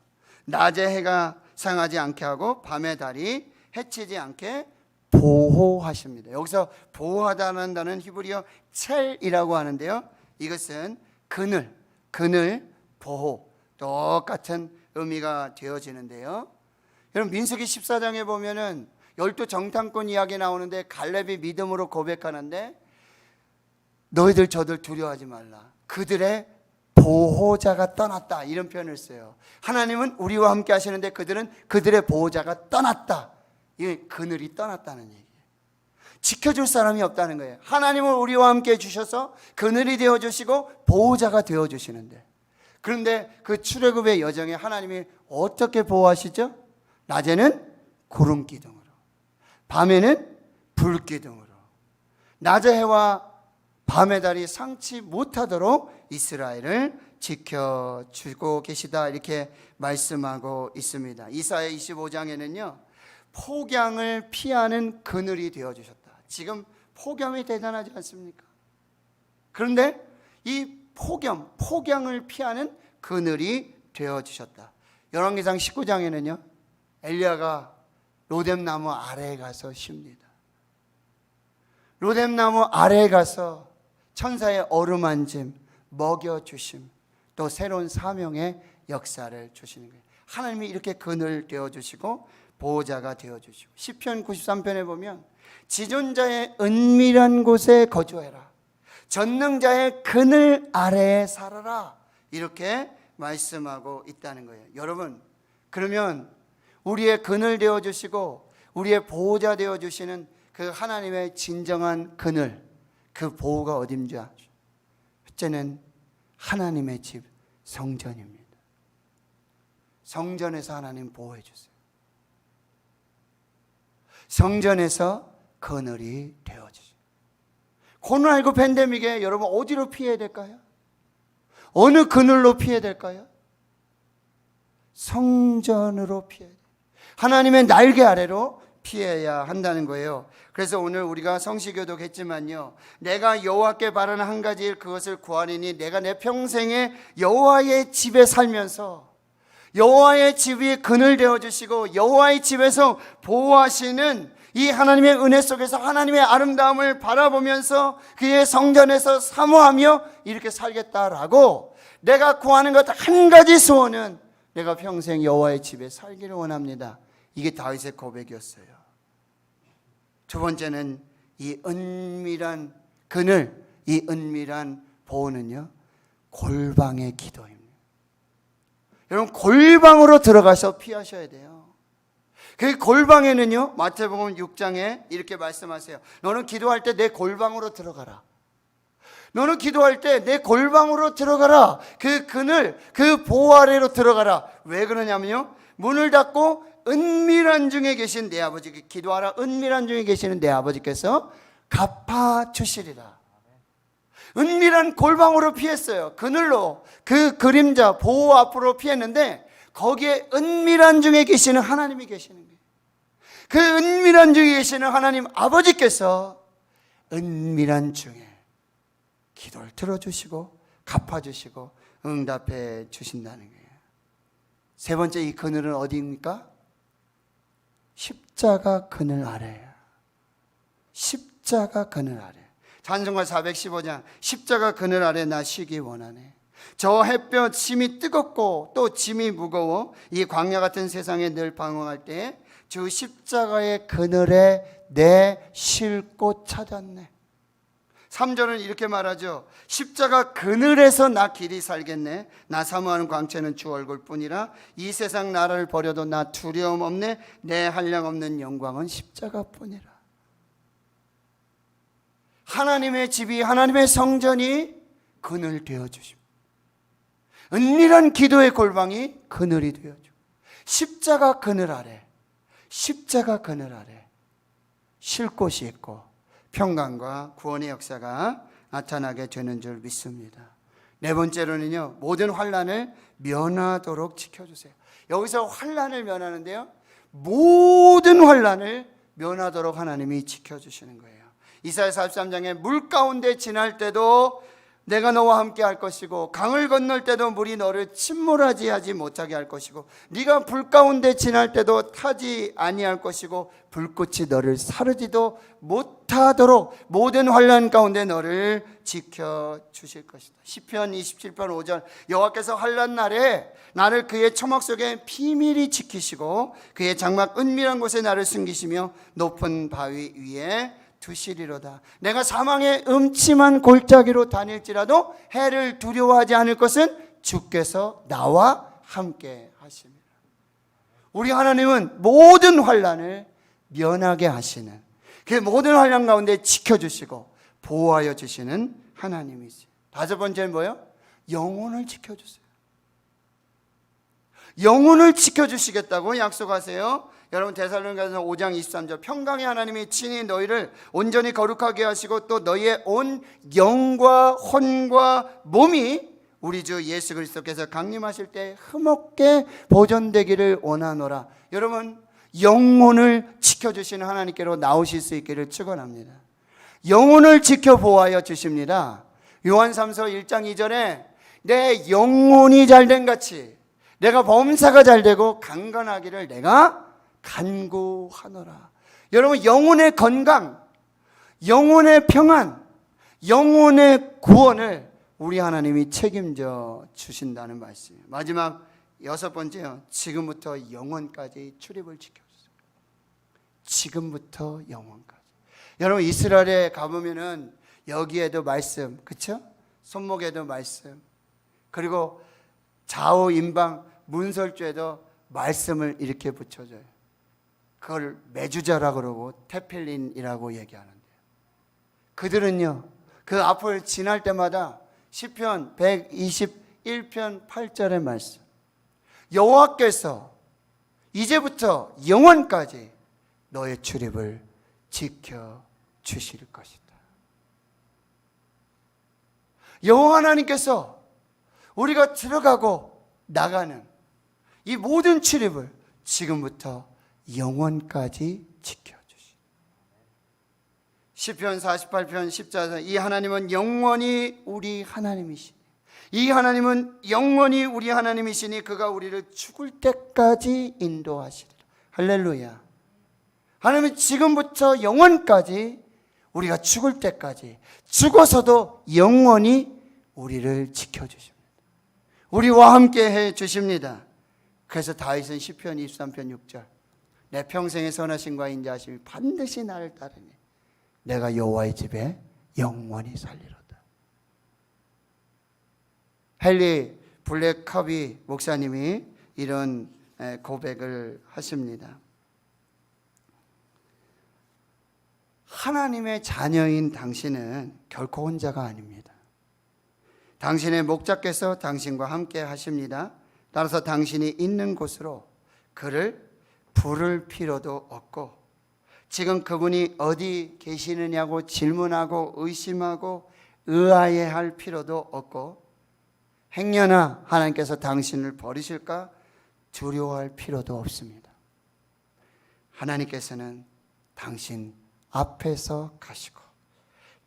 Speaker 2: 낮에 해가 상하지 않게 하고 밤에 달이 해치지 않게 보호하십니다. 여기서 보호하다는 단어는 히브리어 첼이라고 하는데요, 이것은 그늘, 보호, 똑같은 의미가 되어지는데요. 여러분, 민수기 14장에 보면은 12정탐꾼 이야기 나오는데 갈렙이 믿음으로 고백하는데 너희들 저들 두려워하지 말라. 그들의 보호자가 떠났다. 이런 표현을 써요. 하나님은 우리와 함께 하시는데 그들은 그들의 보호자가 떠났다. 이 그늘이 떠났다는 얘기예요. 지켜줄 사람이 없다는 거예요. 하나님은 우리와 함께 해주셔서 그늘이 되어주시고 보호자가 되어주시는데, 그런데 그 출애굽의 여정에 하나님이 어떻게 보호하시죠? 낮에는 구름 기둥으로, 밤에는 불 기둥으로, 낮의 해와 밤의 달이 상치 못하도록 이스라엘을 지켜주고 계시다, 이렇게 말씀하고 있습니다. 이사야 25장에는요 폭양을 피하는 그늘이 되어주셨다. 지금 폭염이 대단하지 않습니까? 그런데 이 폭양을 피하는 그늘이 되어주셨다. 열왕기상 19장에는요 엘리야가 로뎀나무 아래에 가서 쉽니다. 로뎀나무 아래에 가서 천사의 어루만짐, 먹여주심, 또 새로운 사명의 역사를 주시는 거예요. 하나님이 이렇게 그늘 되어주시고 보호자가 되어주시고, 시편 93편에 보면 지존자의 은밀한 곳에 거주해라, 전능자의 그늘 아래에 살아라, 이렇게 말씀하고 있다는 거예요. 여러분, 그러면 우리의 그늘 되어주시고 우리의 보호자 되어주시는 그 하나님의 진정한 그늘, 그 보호가 어딘지 아죠? 첫째는 하나님의 집 성전입니다. 성전에서 하나님 보호해 주세요. 성전에서 그늘이 되어주세요. 코로나19 팬데믹에 여러분 어디로 피해야 될까요? 어느 그늘로 피해야 될까요? 성전으로 피해야 돼요. 하나님의 날개 아래로 피해야 한다는 거예요. 그래서 오늘 우리가 성시교독했지만요, 내가 여호와께 바라는 한 가지 일 그것을 구하리니 내가 내 평생에 여호와의 집에 살면서 여호와의 집이 그늘 되어주시고 여호와의 집에서 보호하시는 이 하나님의 은혜 속에서 하나님의 아름다움을 바라보면서 그의 성전에서 사모하며 이렇게 살겠다라고 내가 구하는 것 한 가지 소원은 내가 평생 여호와의 집에 살기를 원합니다. 이게 다윗의 고백이었어요. 두 번째는 이 은밀한 그늘, 이 은밀한 보호는요, 골방의 기도입니다. 여러분, 골방으로 들어가서 피하셔야 돼요. 그 골방에는요, 마태복음 6장에 이렇게 말씀하세요. 너는 기도할 때 내 골방으로 들어가라. 너는 기도할 때 내 골방으로 들어가라. 그 그늘, 그 보호 아래로 들어가라. 왜 그러냐면요, 문을 닫고 은밀한 중에 계신 내 아버지께 기도하라. 은밀한 중에 계시는 내 아버지께서 갚아주시리라. 은밀한 골방으로 피했어요. 그늘로, 그 그림자 보호 앞으로 피했는데 거기에 은밀한 중에 계시는 하나님이 계시는 거예요. 그 은밀한 중에 계시는 하나님 아버지께서 은밀한 중에 기도를 들어주시고 갚아주시고 응답해 주신다는 거예요. 세 번째, 이 그늘은 어디입니까? 십자가 그늘 아래예요. 십자가 그늘 아래. 찬송가 415장, 십자가 그늘 아래 나 쉬기 원하네. 저 햇볕 심이 뜨겁고 또 짐이 무거워 이 광야 같은 세상에 늘 방황할 때 주 십자가의 그늘에 내 쉴 곳 찾았네. 3절은 이렇게 말하죠. 십자가 그늘에서 나 길이 살겠네. 나 사모하는 광채는 주 얼굴뿐이라. 이 세상 나라를 버려도 나 두려움 없네. 내 한량 없는 영광은 십자가뿐이라. 하나님의 집이, 하나님의 성전이 그늘 되어주십니다. 은밀한 기도의 골방이 그늘이 되어주고, 십자가 그늘 아래, 십자가 그늘 아래 쉴 곳이 있고 평강과 구원의 역사가 나타나게 되는 줄 믿습니다. 네 번째로는요, 모든 환난을 면하도록 지켜주세요. 여기서 환난을 면하는데요, 모든 환난을 면하도록 하나님이 지켜주시는 거예요. 이사야 43장에 물 가운데 지날 때도 내가 너와 함께 할 것이고 강을 건널 때도 물이 너를 침몰하지 하지 못하게 할 것이고 네가 불 가운데 지날 때도 타지 아니할 것이고 불꽃이 너를 사르지도 못하도록 모든 환난 가운데 너를 지켜주실 것이다. 시편 27편 5절, 여호와께서 환난 날에 나를 그의 초막 속에 비밀히 지키시고 그의 장막 은밀한 곳에 나를 숨기시며 높은 바위 위에 두시리로다. 내가 사망의 음침한 골짜기로 다닐지라도 해를 두려워하지 않을 것은 주께서 나와 함께 하십니다. 우리 하나님은 모든 환난을 면하게 하시는, 그 모든 환난 가운데 지켜주시고 보호하여 주시는 하나님이세요. 다섯 번째는 뭐예요? 영혼을 지켜주세요. 영혼을 지켜주시겠다고 약속하세요. 여러분, 데살로니가서 5장 23절, 평강의 하나님이 친히 너희를 온전히 거룩하게 하시고 또 너희의 온 영과 혼과 몸이 우리 주 예수 그리스도께서 강림하실 때 흠없게 보존되기를 원하노라. 여러분, 영혼을 지켜주시는 하나님께로 나오실 수 있기를 축원합니다. 영혼을 지켜 보호하여 주십니다. 요한 3서 1장 2절에 내 영혼이 잘된 같이 내가 범사가 잘되고 강건하기를 내가 간구하노라. 여러분, 영혼의 건강, 영혼의 평안, 영혼의 구원을 우리 하나님이 책임져 주신다는 말씀이에요. 마지막 여섯 번째요, 지금부터 영원까지 출입을 지켜주세요. 지금부터 영원까지. 여러분, 이스라엘에 가보면은 여기에도 말씀, 그렇죠? 손목에도 말씀, 그리고 좌우 임방 문설주에도 말씀을 이렇게 붙여줘요. 그걸 매주자라 그러고 테필린이라고 얘기하는데요. 그들은요, 그 앞을 지날 때마다 시편 121편 8절의 말씀, 여호와께서 이제부터 영원까지 너의 출입을 지켜주실 것이다. 여호와 하나님께서 우리가 들어가고 나가는 이 모든 출입을 지금부터 영원까지 지켜주시. 시편 48편 10절에서 이 하나님은 영원히 우리 하나님이시니, 이 하나님은 영원히 우리 하나님이시니 그가 우리를 죽을 때까지 인도하시리라. 할렐루야. 하나님은 지금부터 영원까지, 우리가 죽을 때까지, 죽어서도 영원히 우리를 지켜주십니다. 우리와 함께 해주십니다. 그래서 다윗은 시편 23편 6절, 내 평생의 선하심과 인자하심이 반드시 나를 따르니 내가 여호와의 집에 영원히 살리로다. 헨리 블랙카비 목사님이 이런 고백을 하십니다. 하나님의 자녀인 당신은 결코 혼자가 아닙니다. 당신의 목자께서 당신과 함께 하십니다. 따라서 당신이 있는 곳으로 그를 부를 필요도 없고, 지금 그분이 어디 계시느냐고 질문하고 의심하고 의아해할 필요도 없고, 행여나 하나님께서 당신을 버리실까 두려워할 필요도 없습니다. 하나님께서는 당신 앞에서 가시고,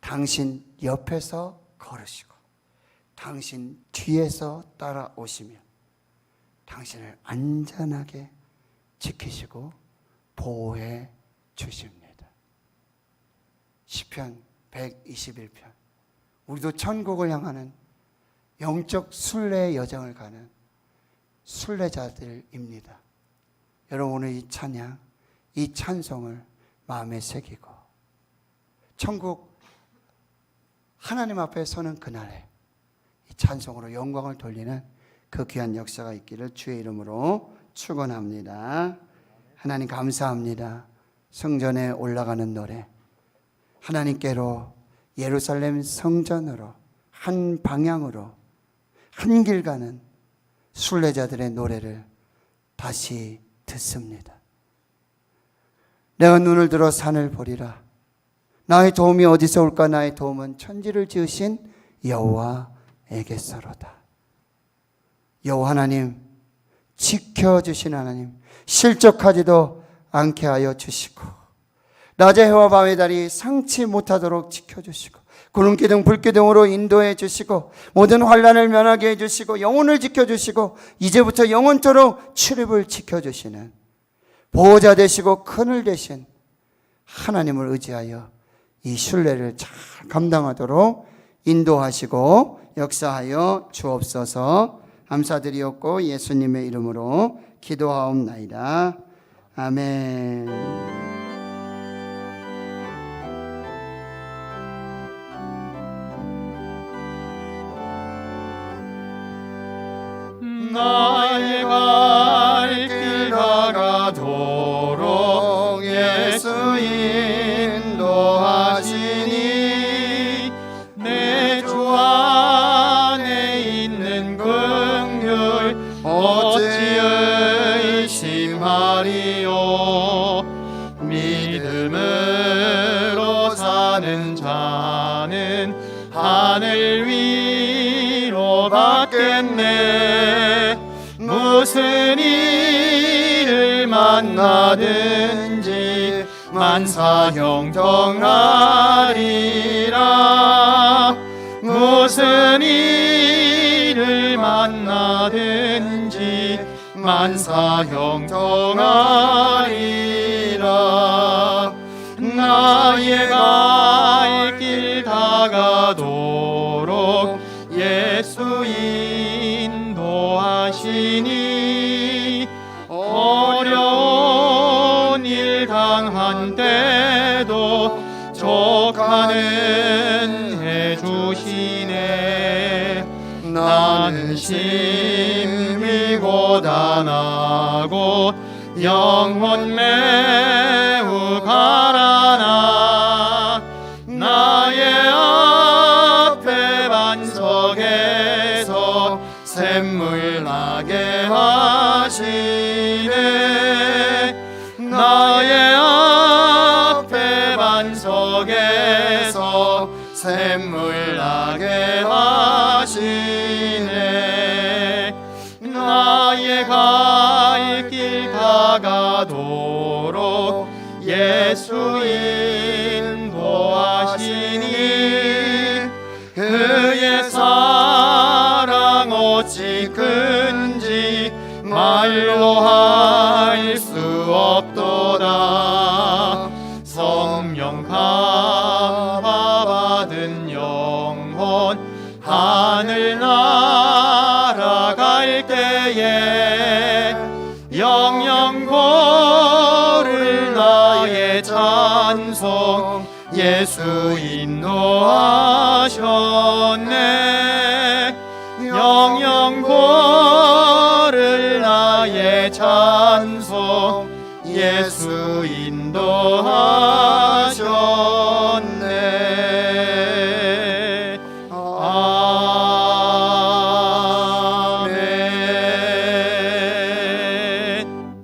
Speaker 2: 당신 옆에서 걸으시고, 당신 뒤에서 따라오시며 당신을 안전하게 지키시고 보호해 주십니다. 시편 121편. 우리도 천국을 향하는 영적 순례의 여정을 가는 순례자들입니다. 여러분, 오늘 이 찬양, 이 찬송을 마음에 새기고 천국 하나님 앞에 서는 그날에 이 찬송으로 영광을 돌리는 그 귀한 역사가 있기를 주의 이름으로 축원합니다. 하나님 감사합니다. 성전에 올라가는 노래, 하나님께로 예루살렘 성전으로 한 방향으로 한 길 가는 순례자들의 노래를 다시 듣습니다. 내가 눈을 들어 산을 보리라. 나의 도움이 어디서 올까? 나의 도움은 천지를 지으신 여호와에게서로다. 여호와 하나님, 지켜주신 하나님, 실족하지도 않게 하여 주시고, 낮의 해와 밤의 달이 상치 못하도록 지켜주시고, 구름기둥 불기둥으로 인도해 주시고, 모든 환난을 면하게 해주시고, 영혼을 지켜주시고, 이제부터 영원토록 출입을 지켜주시는 보호자 되시고 그늘 되신 하나님을 의지하여 이 순례를 잘 감당하도록 인도하시고 역사하여 주옵소서. 감사드리옵고 예수님의 이름으로 기도하옵나이다. 아멘.
Speaker 3: 나의 발길 다가도록 예수 인도하시니 내 주 안에 있는 긍휼 어찌 의심하리요. 믿음으로 사는 자는 하늘 위로 받겠네. 무슨 일을 만나든지 만사형통하리라. 무슨 일을 만나든지 만사형통하리라. 나의 갈 길 다가도록 예수 인도하시니 어려운 일 당한 때도 족하는 해주시네. 나는 심히 고단하고 영혼 매우 가라나. 나의 앞에 반석에서 샘물 나게 하시네. 나의 앞에 반석에서 샘물 나게 하시네. 나의 갈 길 다가도
Speaker 5: 예수 인도하시니 그의 사랑 어찌 큰지 말로 할 수 없도다. 성령 감화 받은 영혼 하늘 날아갈 때에 영영 고를 나의 찬송 예수 인도하셨네. 영영 고를 나의 찬송 예수 인도하셨네. 아멘.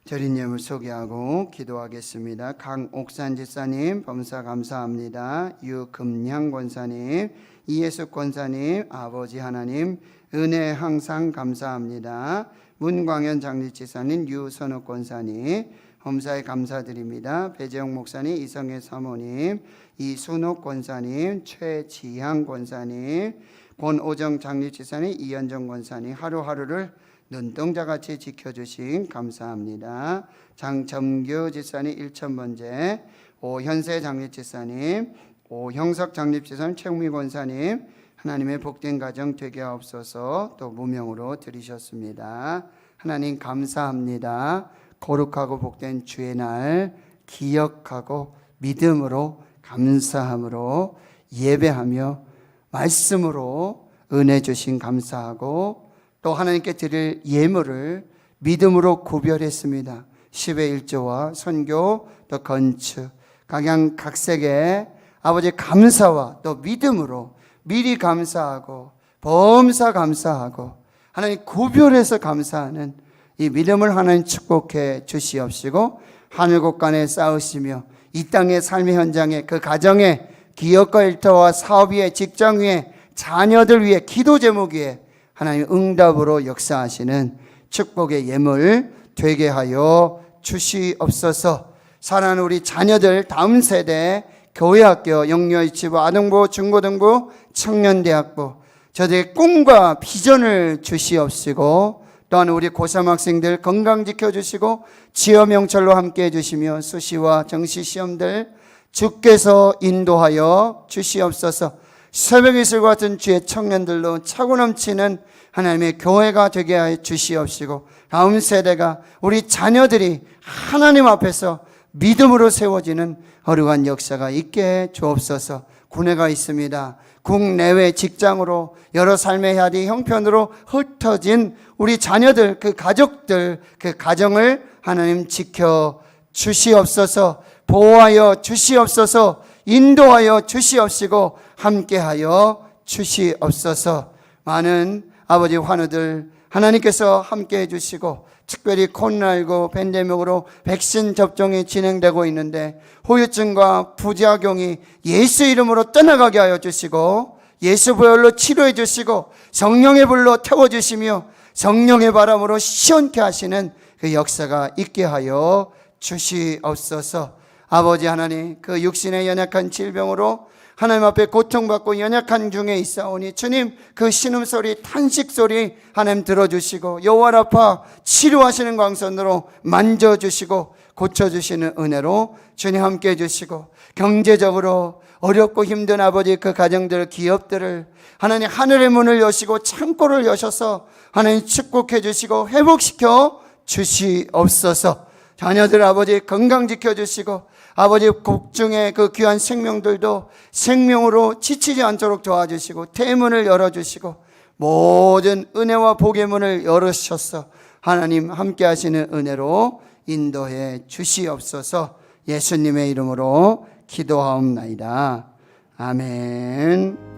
Speaker 2: 절인 예물 소개하고 기도하겠습니다. 강옥산 집사님 범사 감사합니다. 유금양 권사님, 이예숙 권사님, 아버지 하나님 은혜 항상 감사합니다. 문광현 장리집사님, 유선욱 권사님 범사에 감사드립니다. 배재영 목사님, 이성애 사모님, 이순옥 권사님, 최지향 권사님, 권오정 장리집사님, 이현정 권사님 하루하루를 눈동자같이 지켜주신 감사합니다. 장점규 집사님 1,000번째, 오현세 장립집사님, 오형석 장립집사님, 최웅미 권사님 하나님의 복된 가정 되게 하옵소서. 또 무명으로 드리셨습니다. 하나님 감사합니다. 거룩하고 복된 주의 날 기억하고 믿음으로 감사함으로 예배하며 말씀으로 은혜 주신 감사하고 또 하나님께 드릴 예물을 믿음으로 구별했습니다. 10의 1조와 선교 또 건축 각양각색의 아버지 감사와 또 믿음으로 미리 감사하고 범사 감사하고 하나님 구별해서 감사하는 이 믿음을 하나님 축복해 주시옵시고 하늘 곳간에 쌓으시며 이 땅의 삶의 현장에 그 가정에 기업과 일터와 사업 위에 직장 위에 자녀들 위에 기도 제목 위에 하나님 응답으로 역사하시는 축복의 예물 되게 하여 주시옵소서. 사랑하는 우리 자녀들 다음 세대 교회학교, 영유아유치부, 아동부, 중고등부, 청년대학부 저들의 꿈과 비전을 주시옵시고 또한 우리 고3 학생들 건강 지켜주시고 지어 명철로 함께해 주시며 수시와 정시 시험들 주께서 인도하여 주시옵소서. 새벽이슬과 같은 주의 청년들로 차고 넘치는 하나님의 교회가 되게 하여 주시옵시고 다음 세대가 우리 자녀들이 하나님 앞에서 믿음으로 세워지는 거룩한 역사가 있게 주옵소서. 군회가 있습니다. 국내외 직장으로 여러 삶의 야디 형편으로 흩어진 우리 자녀들 그 가족들 그 가정을 하나님 지켜 주시옵소서. 보호하여 주시옵소서. 인도하여 주시옵시고 함께하여 주시옵소서. 많은 아버지 환우들 하나님께서 함께해 주시고 특별히 코로나19 팬데믹으로 백신 접종이 진행되고 있는데 후유증과 부작용이 예수 이름으로 떠나가게 하여 주시고 예수 보혈로 치료해 주시고 성령의 불로 태워주시며 성령의 바람으로 시원케 하시는 그 역사가 있게 하여 주시옵소서. 아버지 하나님 그 육신의 연약한 질병으로 하나님 앞에 고통받고 연약한 중에 있사오니 주님 그 신음소리 탄식소리 하나님 들어주시고 여호와라파 치료하시는 광선으로 만져주시고 고쳐주시는 은혜로 주님 함께해 주시고 경제적으로 어렵고 힘든 아버지 그 가정들 기업들을 하나님 하늘의 문을 여시고 창고를 여셔서 하나님 축복해 주시고 회복시켜 주시옵소서. 자녀들 아버지 건강 지켜주시고 아버지 곡중의 그 귀한 생명들도 생명으로 지치지 않도록 도와주시고 대문을 열어주시고 모든 은혜와 복의 문을 열으셔서 하나님 함께 하시는 은혜로 인도해 주시옵소서. 예수님의 이름으로 기도하옵나이다. 아멘.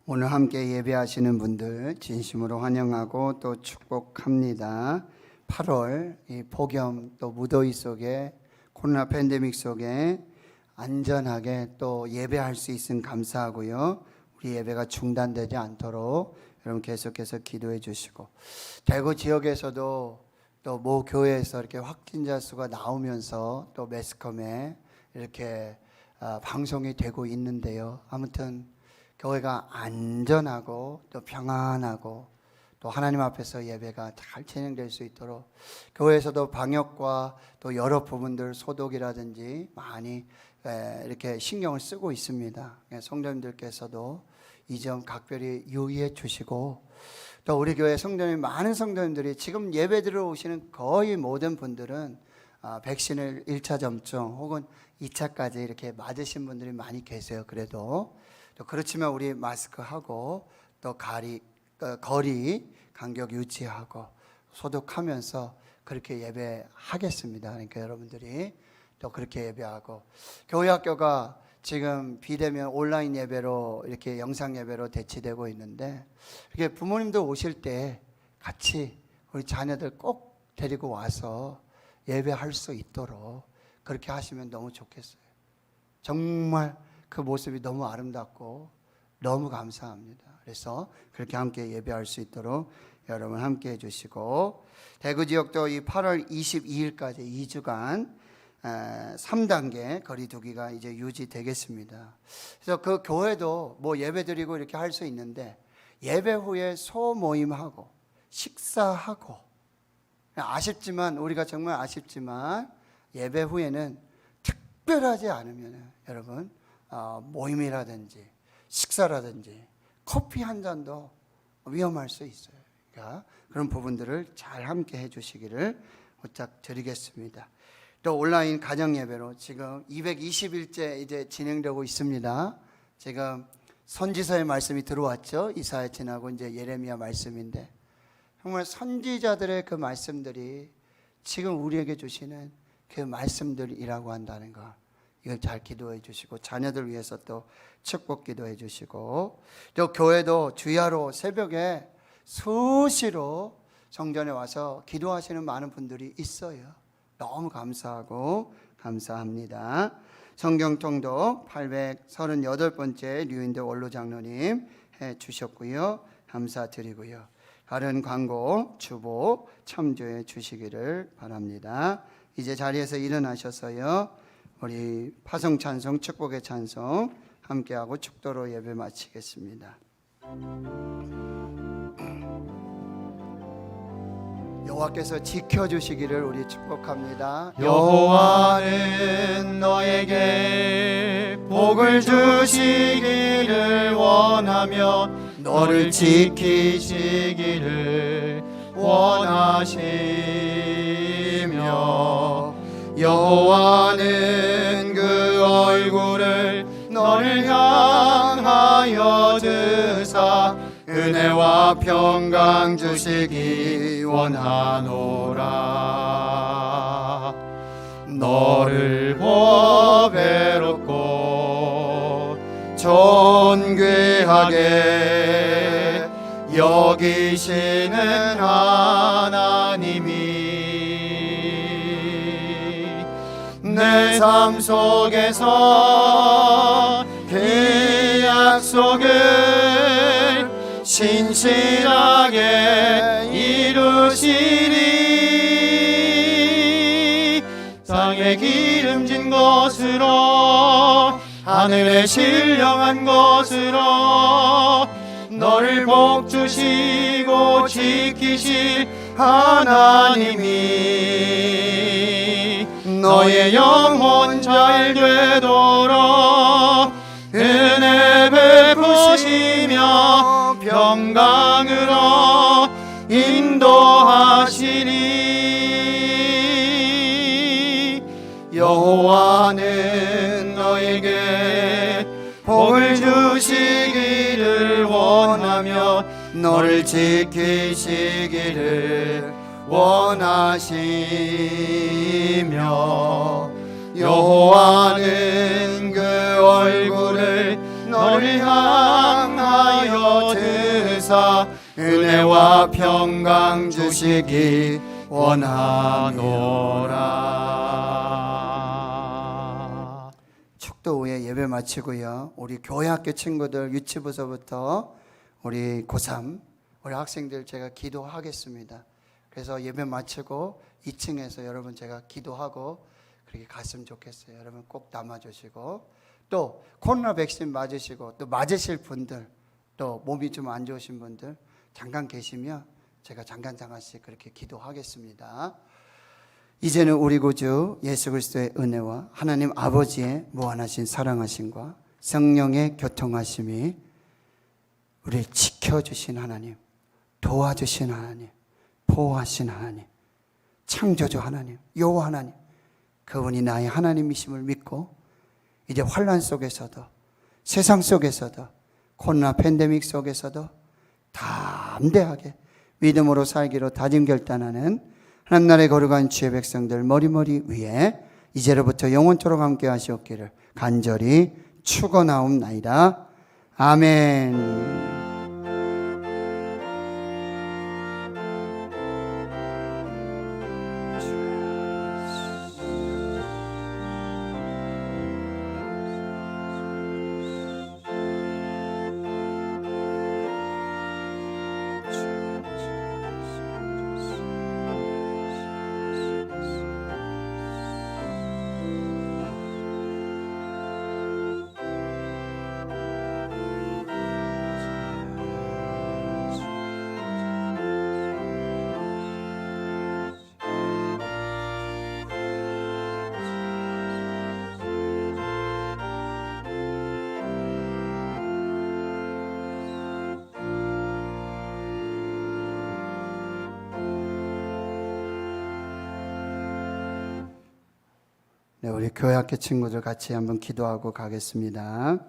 Speaker 2: 오늘 함께 예배하시는 분들 진심으로 환영하고 또 축복합니다. 8월 이 폭염 또 무더위 속에 코로나 팬데믹 속에 안전하게 또 예배할 수 있으면 감사하고요. 우리 예배가 중단되지 않도록 여러분 계속해서 기도해 주시고, 대구 지역에서도 또 모 교회에서 이렇게 확진자 수가 나오면서 또 매스컴에 이렇게 방송이 되고 있는데요. 아무튼 교회가 안전하고 또 평안하고 또 하나님 앞에서 예배가 잘 진행될 수 있도록 교회에서도 방역과 또 여러 부분들 소독이라든지 많이 이렇게 신경을 쓰고 있습니다. 성도님들께서도 이 점 각별히 유의해 주시고, 또 우리 교회 성도님, 많은 성도님들이 지금 예배 들어오시는 거의 모든 분들은 백신을 1차 접종 혹은 2차까지 이렇게 맞으신 분들이 많이 계세요. 그래도 또 그렇지만 우리 마스크하고 또 거리 간격 유지하고 소독하면서 그렇게 예배하겠습니다. 그러니까 여러분들이 또 그렇게 예배하고, 교회 학교가 지금 비대면 온라인 예배로 이렇게 영상 예배로 대치되고 있는데, 이렇게 부모님도 오실 때 같이 우리 자녀들 꼭 데리고 와서 예배할 수 있도록 그렇게 하시면 너무 좋겠어요. 정말 그 모습이 너무 아름답고 너무 감사합니다. 그래서 그렇게 함께 예배할 수 있도록 여러분 함께 해주시고, 대구 지역도 이 8월 22일까지 2주간 3단계 거리두기가 이제 유지되겠습니다. 그래서 그 교회도 뭐 예배 드리고 이렇게 할 수 있는데, 예배 후에 소모임하고 식사하고, 아쉽지만 우리가 정말 아쉽지만 예배 후에는 특별하지 않으면 여러분 모임이라든지 식사라든지 커피 한 잔도 위험할 수 있어요. 그러니까 그런 부분들을 잘 함께 해주시기를 부탁드리겠습니다. 또 온라인 가정 예배로 지금 220일째 이제 진행되고 있습니다. 지금 선지서의 말씀이 들어왔죠. 이사야 지나고 이제 예레미야 말씀인데, 정말 선지자들의 그 말씀들이 지금 우리에게 주시는 그 말씀들이라고 한다는 거, 이걸 잘 기도해 주시고, 자녀들 위해서 또 축복 기도해 주시고, 또 교회도 주야로 새벽에 수시로 성전에 와서 기도하시는 많은 분들이 있어요. 너무 감사하고 감사합니다. 성경통독 838번째 류인대 원로 장로님 해 주셨고요. 감사드리고요. 다른 광고 주보 참조해 주시기를 바랍니다. 이제 자리에서 일어나셔서요, 우리 파송 찬송, 축복의 찬송 함께하고 축도로 예배 마치겠습니다. 여호와께서 지켜주시기를 우리 축복합니다.
Speaker 5: 여호와는 너에게 복을 주시기를 원하며 너를 지키시기를 원하시며, 여호와는 그 얼굴을 너를 향하여 드사 은혜와 평강 주시기 원하노라. 너를 보배롭고 존귀하게 여기시는 하나님이 내 삶 속에서 그 약속을 신실하게 이루시리. 땅에 기름진 것으로 하늘에 신령한 것으로 너를 복주시고 지키실 하나님이 너의 영혼 잘 되도록 은혜 베푸시며 평강으로 인도하시리. 여호와는 너에게 복을 주시기를 원하며 너를 지키시기를 원하시며, 여호와는 그 얼굴을 너를 향하여 드사 은혜와 평강 주시기 원하노라.
Speaker 2: 축도 후에 예배 마치고요. 우리 교회학교 친구들 유치부서부터 우리 고3 우리 학생들 제가 기도하겠습니다. 그래서 예배 마치고 2층에서 여러분 제가 기도하고 그렇게 갔으면 좋겠어요. 여러분 꼭 담아주시고, 또 코로나 백신 맞으시고 또 맞으실 분들, 또 몸이 좀 안 좋으신 분들 잠깐 계시면 제가 잠깐씩 그렇게 기도하겠습니다. 이제는 우리 구주 예수 그리스도의 은혜와 하나님 아버지의 무한하신 사랑하심과 성령의 교통하심이 우리를 지켜주신 하나님, 도와주신 하나님, 보호하신 하나님, 창조주 하나님, 여호와 하나님, 그분이 나의 하나님이심을 믿고 이제 환난 속에서도, 세상 속에서도, 코로나 팬데믹 속에서도 담대하게 믿음으로 살기로 다짐 결단하는 하나님 나라의 거룩한 주의 백성들 머리머리 위에 이제로부터 영원토록 함께 하시옵기를 간절히 축원하옵나이다. 아멘. 네, 우리 교회학교 친구들 같이 한번 기도하고 가겠습니다.